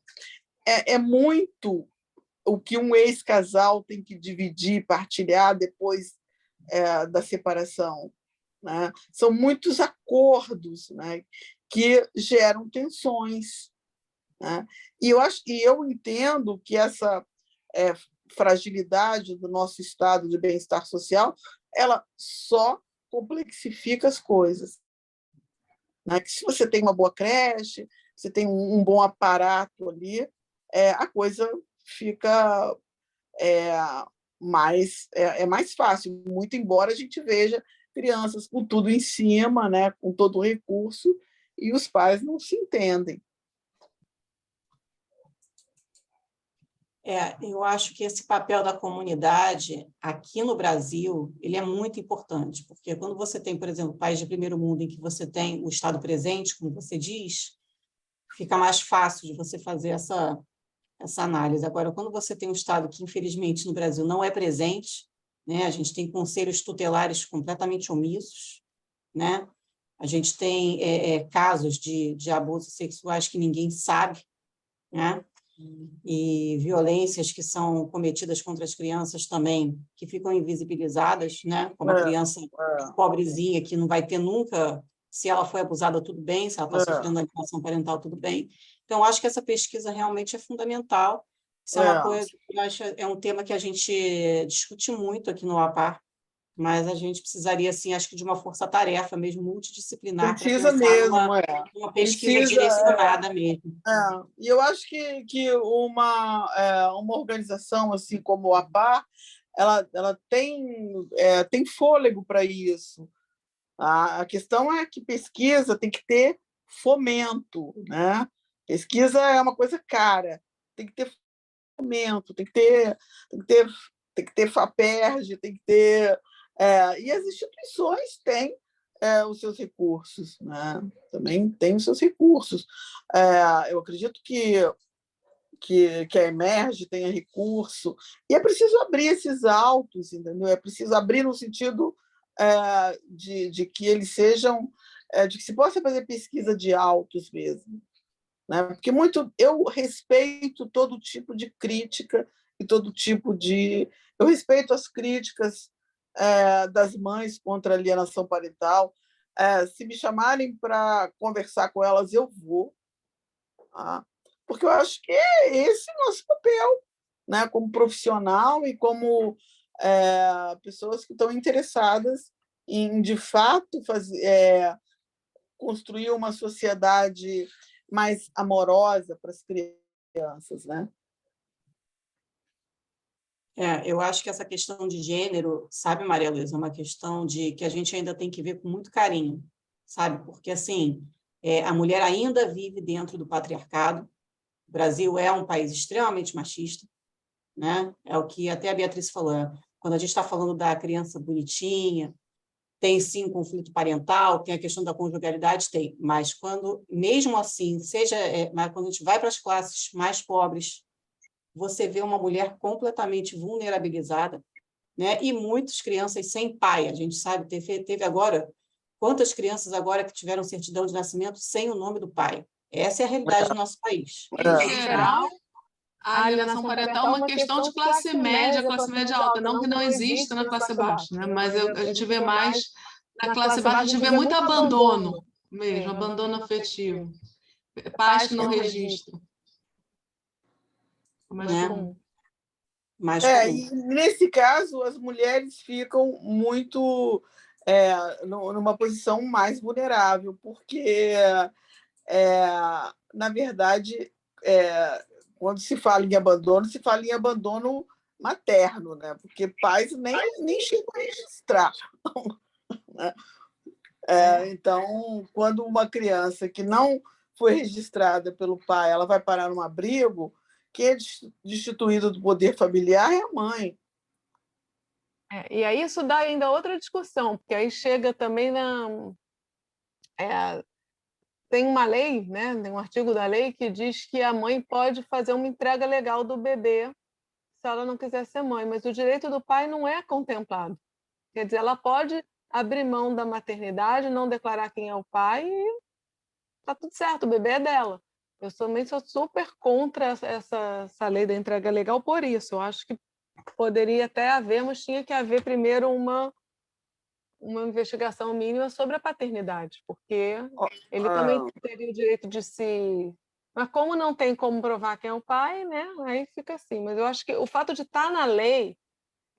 Speaker 2: o que um ex-casal tem que dividir, partilhar depois da separação, né? São muitos acordos, né, que geram tensões, né? E eu entendo que essa fragilidade do nosso estado de bem-estar social, ela só complexifica as coisas, né? Que se você tem uma boa creche, você tem um bom aparato ali, a coisa fica mais fácil, muito embora a gente veja crianças com tudo em cima, né, com todo o recurso, e os pais não se entendem.
Speaker 1: Eu acho que esse papel da comunidade aqui no Brasil ele é muito importante, porque quando você tem, por exemplo, país de primeiro mundo em que você tem o Estado presente, como você diz, fica mais fácil de você fazer essa análise. Agora, quando você tem um Estado que, infelizmente, no Brasil não é presente, né? A gente tem conselhos tutelares completamente omissos, né? A gente tem casos de abusos sexuais que ninguém sabe, né? E violências que são cometidas contra as crianças também, que ficam invisibilizadas, né? Como a criança pobrezinha que não vai ter nunca, se ela foi abusada, tudo bem, se ela está sofrendo alienação parental, tudo bem. Então, acho que essa pesquisa realmente é fundamental. Isso é uma coisa que eu acho, é um tema que a gente discute muito aqui no APAR, mas a gente precisaria, assim, acho que de uma força-tarefa mesmo, multidisciplinar, para
Speaker 2: Precisa
Speaker 1: pensar
Speaker 2: mesmo,
Speaker 1: numa pesquisa direcionada mesmo.
Speaker 2: E eu acho que uma organização assim como a APAR, ela tem fôlego para isso. A questão é que pesquisa tem que ter fomento, né? Pesquisa é uma coisa cara, tem que ter fomento, tem que ter FAPERJ, tem que ter e as instituições têm os seus recursos, né? Também têm os seus recursos. Eu acredito que a Emerge tenha recurso, e é preciso abrir esses autos, entendeu? É preciso abrir no sentido de que eles sejam, de que se possa fazer pesquisa de autos mesmo, né? Porque eu respeito todo tipo de crítica e todo tipo de... Eu respeito as críticas das mães contra a alienação parental. Se me chamarem para conversar com elas, eu vou, tá? Porque eu acho que é esse o nosso papel, né? Como profissional e como pessoas que estão interessadas em, de fato, construir uma sociedade mais amorosa para as crianças, né?
Speaker 1: Eu acho que essa questão de gênero, sabe, Maria Luísa, é uma questão que a gente ainda tem que ver com muito carinho, sabe? Porque, assim, a mulher ainda vive dentro do patriarcado. O Brasil é um país extremamente machista, né? É o que até a Beatriz falou. Quando a gente está falando da criança bonitinha, tem sim conflito parental, tem a questão da conjugalidade, tem. Mas mesmo assim, mas quando a gente vai para as classes mais pobres, você vê uma mulher completamente vulnerabilizada, né? E muitas crianças sem pai. A gente sabe, teve agora, quantas crianças agora que tiveram certidão de nascimento sem o nome do pai? Essa é a realidade do nosso país.
Speaker 5: Em geral, a alienação parental é uma questão de classe média alta, não que não exista na classe baixa, né? Mas a gente vê mais, na classe baixa, a gente vê muito abandono mesmo, abandono afetivo. Pais que não registram. Mais comum.
Speaker 2: E nesse caso, as mulheres ficam muito numa posição mais vulnerável, porque, na verdade, quando se fala em abandono materno, né? Porque pais nem chegam a registrar. Né? Então, quando uma criança que não foi registrada pelo pai, ela vai parar num abrigo, quem é destituído do poder familiar é a mãe.
Speaker 5: E aí isso dá ainda outra discussão, porque aí chega também tem uma lei, né? Tem um artigo da lei que diz que a mãe pode fazer uma entrega legal do bebê se ela não quiser ser mãe, mas o direito do pai não é contemplado. Quer dizer, ela pode abrir mão da maternidade, não declarar quem é o pai e tá tudo certo, o bebê é dela. Eu também sou super contra essa lei da entrega legal por isso. Eu acho que poderia até haver, mas tinha que haver primeiro uma investigação mínima sobre a paternidade, porque ele também teria o direito de se... Mas como não tem como provar quem é o pai, né? Aí fica assim. Mas eu acho que o fato de estar na lei,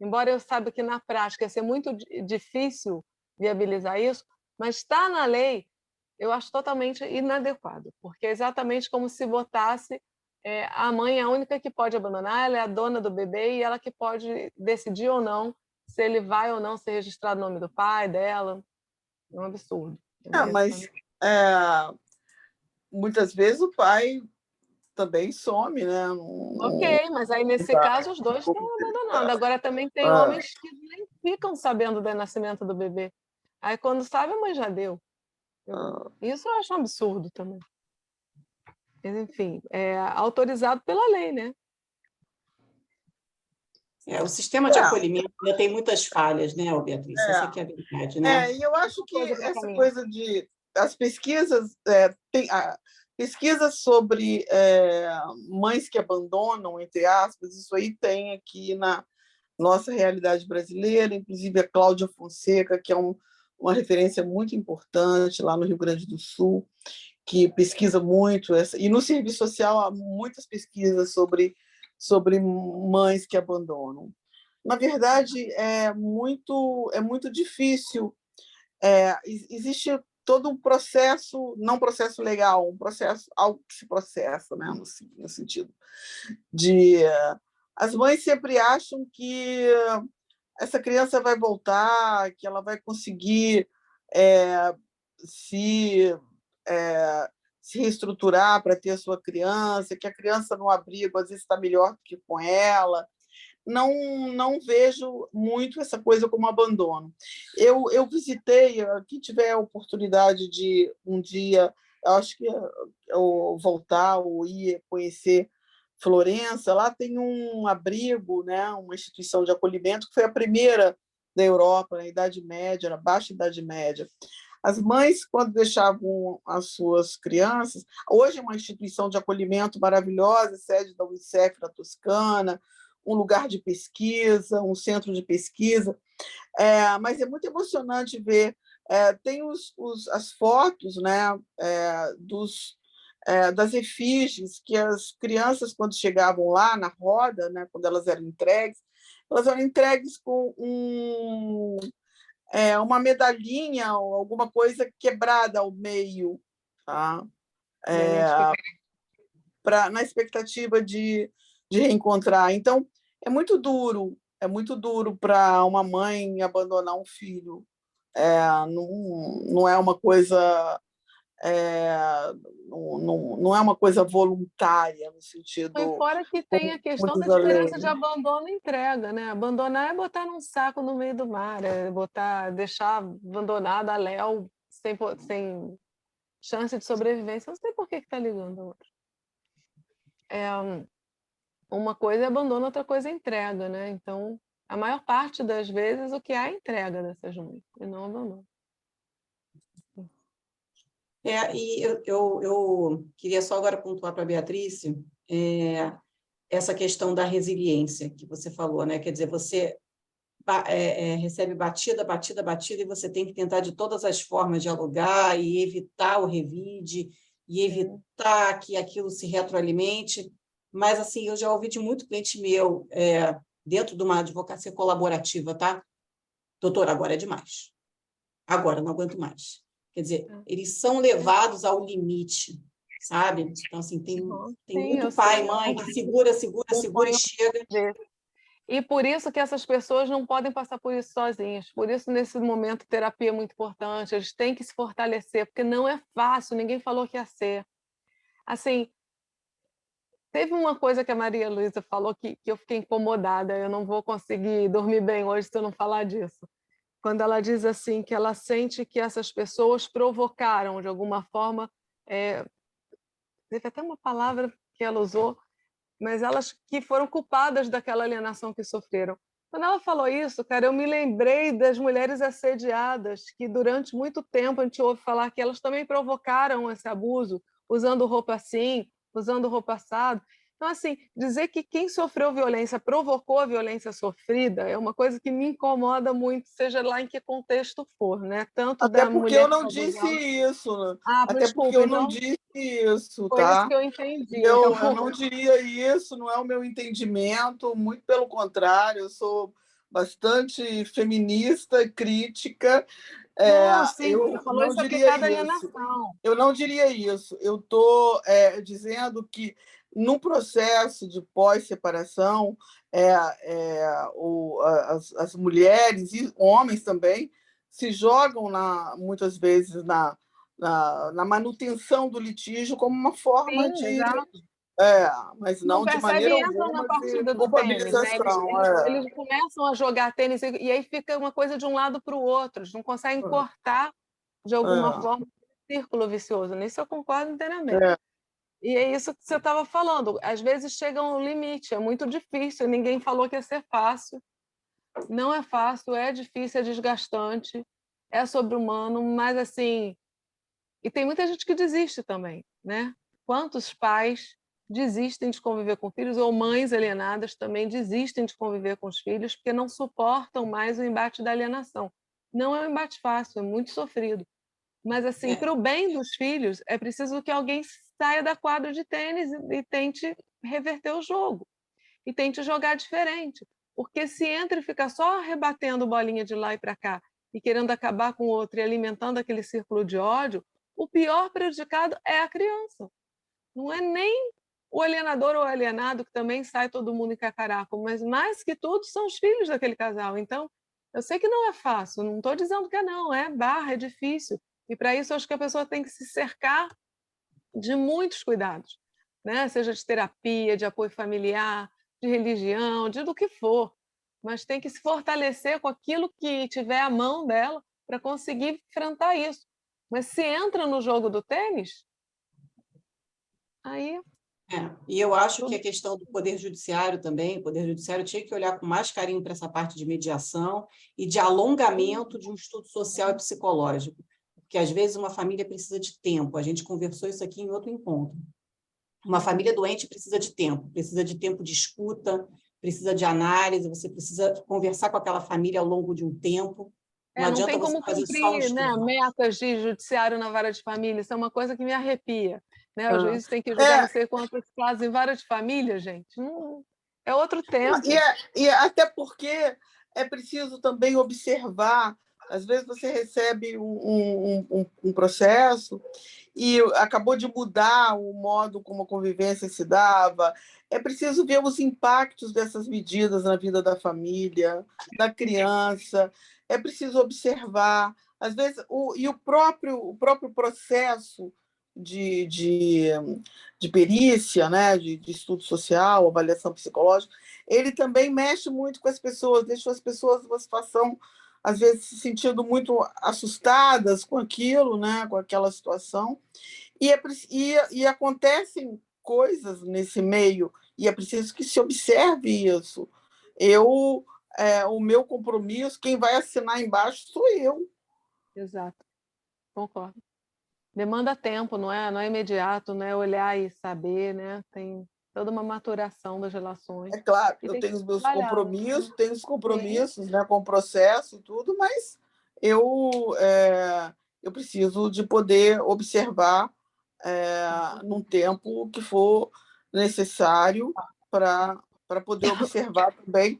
Speaker 5: embora eu saiba que na prática ia ser muito difícil viabilizar isso, mas estar na lei eu acho totalmente inadequado, porque é exatamente como se botasse a mãe é a única que pode abandonar, ela é a dona do bebê e ela que pode decidir ou não se ele vai ou não ser registrado no nome do pai, dela. É um absurdo.
Speaker 2: Mas muitas vezes o pai também some, né?
Speaker 5: Ok, mas aí nesse caso os dois estão abandonados. Agora também tem homens que nem ficam sabendo do nascimento do bebê. Aí quando sabe, a mãe já deu. Isso eu acho um absurdo também. Mas, enfim, é autorizado pela lei, né?
Speaker 1: O sistema de acolhimento ainda tem muitas falhas, né, Beatriz? Essa aqui é a verdade, né?
Speaker 2: E eu acho que essa coisa de... As pesquisas... pesquisas sobre mães que abandonam, entre aspas, isso aí tem aqui na nossa realidade brasileira, inclusive a Cláudia Fonseca, que é uma referência muito importante lá no Rio Grande do Sul, que pesquisa muito, e no serviço social há muitas pesquisas sobre mães que abandonam. Na verdade, é muito difícil. Existe todo um processo, não processo legal, um processo, algo que se processa, né, no sentido de... As mães sempre acham que essa criança vai voltar, que ela vai conseguir se reestruturar para ter a sua criança, que a criança no abrigo às vezes está melhor do que com ela. Não vejo muito essa coisa como abandono. Eu visitei, quem tiver a oportunidade de um dia, eu acho que eu voltar ou ir conhecer Florença, lá tem um abrigo, né, uma instituição de acolhimento que foi a primeira da Europa, na Idade Média, na Baixa Idade Média. As mães, quando deixavam as suas crianças, hoje é uma instituição de acolhimento maravilhosa, sede da Unicef na Toscana, um lugar de pesquisa, um centro de pesquisa, mas é muito emocionante ver. Tem as fotos, né, das efígies que as crianças, quando chegavam lá na roda, né, quando elas eram entregues com uma medalhinha ou alguma coisa quebrada ao meio, tá? Na expectativa de reencontrar. Então, é muito duro para uma mãe abandonar um filho. Não é uma coisa... não é uma coisa voluntária, no sentido...
Speaker 5: E fora que tem a questão da diferença de abandono e entrega, né? Abandonar é botar num saco no meio do mar, deixar abandonado a léu sem chance de sobrevivência. Não sei por que está ligando a outra. Uma coisa é abandono, outra coisa é entrega, né? Então, a maior parte das vezes, o que há é entrega dessas mães, e não abandono.
Speaker 1: E eu queria só agora pontuar para a Beatriz essa questão da resiliência que você falou, né? Quer dizer, você recebe batida, e você tem que tentar de todas as formas dialogar e evitar o revide, e evitar que aquilo se retroalimente. Mas, assim, eu já ouvi de muito cliente meu, dentro de uma advocacia colaborativa, tá? Doutora, agora é demais. agora, não aguento mais. Quer dizer, eles são levados ao limite, sabe? Então, assim, tem muito pai e mãe que segura e chega.
Speaker 5: E por isso que essas pessoas não podem passar por isso sozinhas. Por isso, nesse momento, terapia é muito importante. Eles têm que se fortalecer, porque não é fácil, ninguém falou que ia ser. Assim, teve uma coisa que a Maria Luísa falou que eu fiquei incomodada, eu não vou conseguir dormir bem hoje se eu não falar disso. Quando ela diz assim, que ela sente que essas pessoas provocaram, de alguma forma, teve até uma palavra que ela usou, mas elas que foram culpadas daquela alienação que sofreram. Quando ela falou isso, cara, eu me lembrei das mulheres assediadas, que durante muito tempo a gente ouve falar que elas também provocaram esse abuso, usando roupa assim, usando roupa assado. Então, assim, dizer que quem sofreu violência provocou a violência sofrida é uma coisa que me incomoda muito, seja lá em que contexto for, né? Tanto
Speaker 2: Até
Speaker 5: da
Speaker 2: porque
Speaker 5: mulher
Speaker 2: eu
Speaker 5: que
Speaker 2: não
Speaker 5: foi
Speaker 2: disse
Speaker 5: abusada.
Speaker 2: isso, né?
Speaker 5: Ah,
Speaker 2: Até porque
Speaker 5: desculpa,
Speaker 2: eu não
Speaker 5: então
Speaker 2: disse isso,
Speaker 5: foi isso
Speaker 2: tá?
Speaker 5: que eu entendi.
Speaker 2: Eu
Speaker 5: Então,
Speaker 2: não diria isso, não é o meu entendimento, muito pelo contrário, eu sou bastante feminista, crítica.
Speaker 5: não, sim, você
Speaker 2: Eu
Speaker 5: falou
Speaker 2: não
Speaker 5: isso
Speaker 2: diria
Speaker 5: aplicado à
Speaker 2: isso.
Speaker 5: alienação.
Speaker 2: Eu não diria isso. Eu estou dizendo que, no processo de pós-separação, as mulheres e homens também se jogam, muitas vezes, na manutenção do litígio como uma forma
Speaker 5: Sim,
Speaker 2: de.
Speaker 5: exato.
Speaker 2: Mas
Speaker 5: Não
Speaker 2: não de maneira
Speaker 5: percebem e entram na
Speaker 2: alguma de
Speaker 5: partida do tênis, né?
Speaker 2: culpabilização.
Speaker 5: Eles começam a jogar tênis e aí fica uma coisa de um lado para o outro, eles não conseguem cortar de alguma forma o círculo vicioso. Nisso eu concordo inteiramente. E é isso que você estava falando. Às vezes chega um limite, é muito difícil. Ninguém falou que ia ser fácil. Não é fácil, é difícil, é desgastante, é sobre-humano, mas assim. E tem muita gente que desiste também, né? Quantos pais desistem de conviver com filhos, ou mães alienadas também desistem de conviver com os filhos porque não suportam mais o embate da alienação. Não é um embate fácil, é muito sofrido. Mas, assim, para o bem dos filhos, é preciso que alguém saia da quadra de tênis e tente reverter o jogo. E tente jogar diferente. Porque se entra e fica só rebatendo bolinha de lá e para cá e querendo acabar com o outro e alimentando aquele círculo de ódio, o pior prejudicado é a criança. Não é nem o alienador ou o alienado, que também sai todo mundo em cacaraco, mas mais que tudo são os filhos daquele casal. Então, eu sei que não é fácil, não estou dizendo que não, é barra, é difícil. E para isso, eu acho que a pessoa tem que se cercar de muitos cuidados, né? Seja de terapia, de apoio familiar, de religião, de do que for. Mas tem que se fortalecer com aquilo que tiver à mão dela para conseguir enfrentar isso. Mas se entra no jogo do tênis, aí.
Speaker 1: E eu acho que a questão do Poder Judiciário também, o Poder Judiciário tinha que olhar com mais carinho para essa parte de mediação e de alongamento de um estudo social e psicológico, porque às vezes uma família precisa de tempo, a gente conversou isso aqui em outro encontro. Uma família doente precisa de tempo de escuta, precisa de análise, você precisa conversar com aquela família ao longo de um tempo. Não
Speaker 5: Não
Speaker 1: adianta
Speaker 5: tem
Speaker 1: você
Speaker 5: como
Speaker 1: fazer só um
Speaker 5: cumprir, né,
Speaker 1: estudo.
Speaker 5: metas de judiciário na vara de família, isso é uma coisa que me arrepia. Né? Os juízes têm que julgar não sei quantos casos em vara de família, gente. Não, é outro tempo.
Speaker 2: E até porque é preciso também observar. Às vezes você recebe um processo e acabou de mudar o modo como a convivência se dava. É preciso ver os impactos dessas medidas na vida da família, da criança. É preciso observar. Às vezes, o próprio processo de perícia, né, de estudo social, avaliação psicológica, ele também mexe muito com as pessoas, deixa as pessoas numa situação, às vezes, se sentindo muito assustadas com aquilo, né, com aquela situação, e acontecem coisas nesse meio, e é preciso que se observe isso. O meu compromisso, quem vai assinar embaixo sou eu.
Speaker 5: Exato, concordo. Demanda tempo, não é imediato, não é olhar e saber, né? Tem toda uma maturação das relações.
Speaker 2: É claro,
Speaker 5: E
Speaker 2: eu
Speaker 5: tem
Speaker 2: tenho
Speaker 5: que
Speaker 2: os meus
Speaker 5: trabalhar,
Speaker 2: compromissos,
Speaker 5: né?
Speaker 2: tenho os compromissos, né, com o processo e tudo, mas eu preciso de poder observar num tempo que for necessário para poder observar também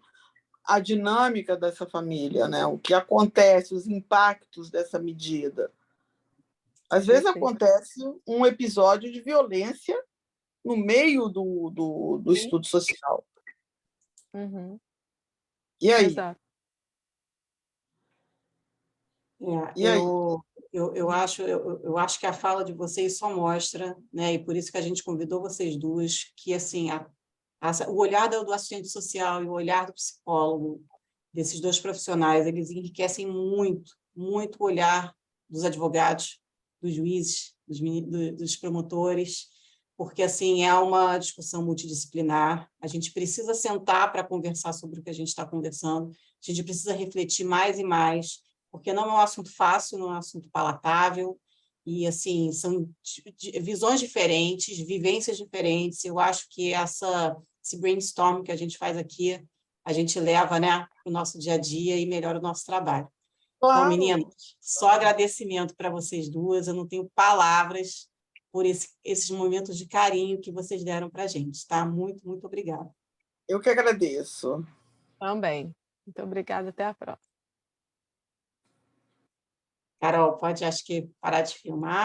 Speaker 2: a dinâmica dessa família, né? O que acontece, os impactos dessa medida. Às vezes
Speaker 5: Perfeito.
Speaker 2: acontece um episódio de violência no meio do estudo social.
Speaker 5: Uhum.
Speaker 2: E aí?
Speaker 5: Exato.
Speaker 2: E aí?
Speaker 1: Eu acho que a fala de vocês só mostra, né, e por isso que a gente convidou vocês duas, que assim, o olhar do assistente social e o olhar do psicólogo, desses dois profissionais, eles enriquecem muito, muito o olhar dos advogados, dos juízes, dos promotores, porque assim é uma discussão multidisciplinar. A gente precisa sentar para conversar sobre o que a gente está conversando, a gente precisa refletir mais e mais, porque não é um assunto fácil, não é um assunto palatável, e assim são visões diferentes, vivências diferentes. Eu acho que esse brainstorm que a gente faz aqui, a gente leva, né, para o nosso dia a dia e melhora o nosso trabalho.
Speaker 2: Claro.
Speaker 1: Então, meninas, só agradecimento para vocês duas, eu não tenho palavras por esses momentos de carinho que vocês deram para a gente, tá? Muito, muito obrigada.
Speaker 2: Eu que agradeço.
Speaker 5: Também. Muito obrigada. Até a próxima.
Speaker 1: Carol, pode, acho que, parar de filmar.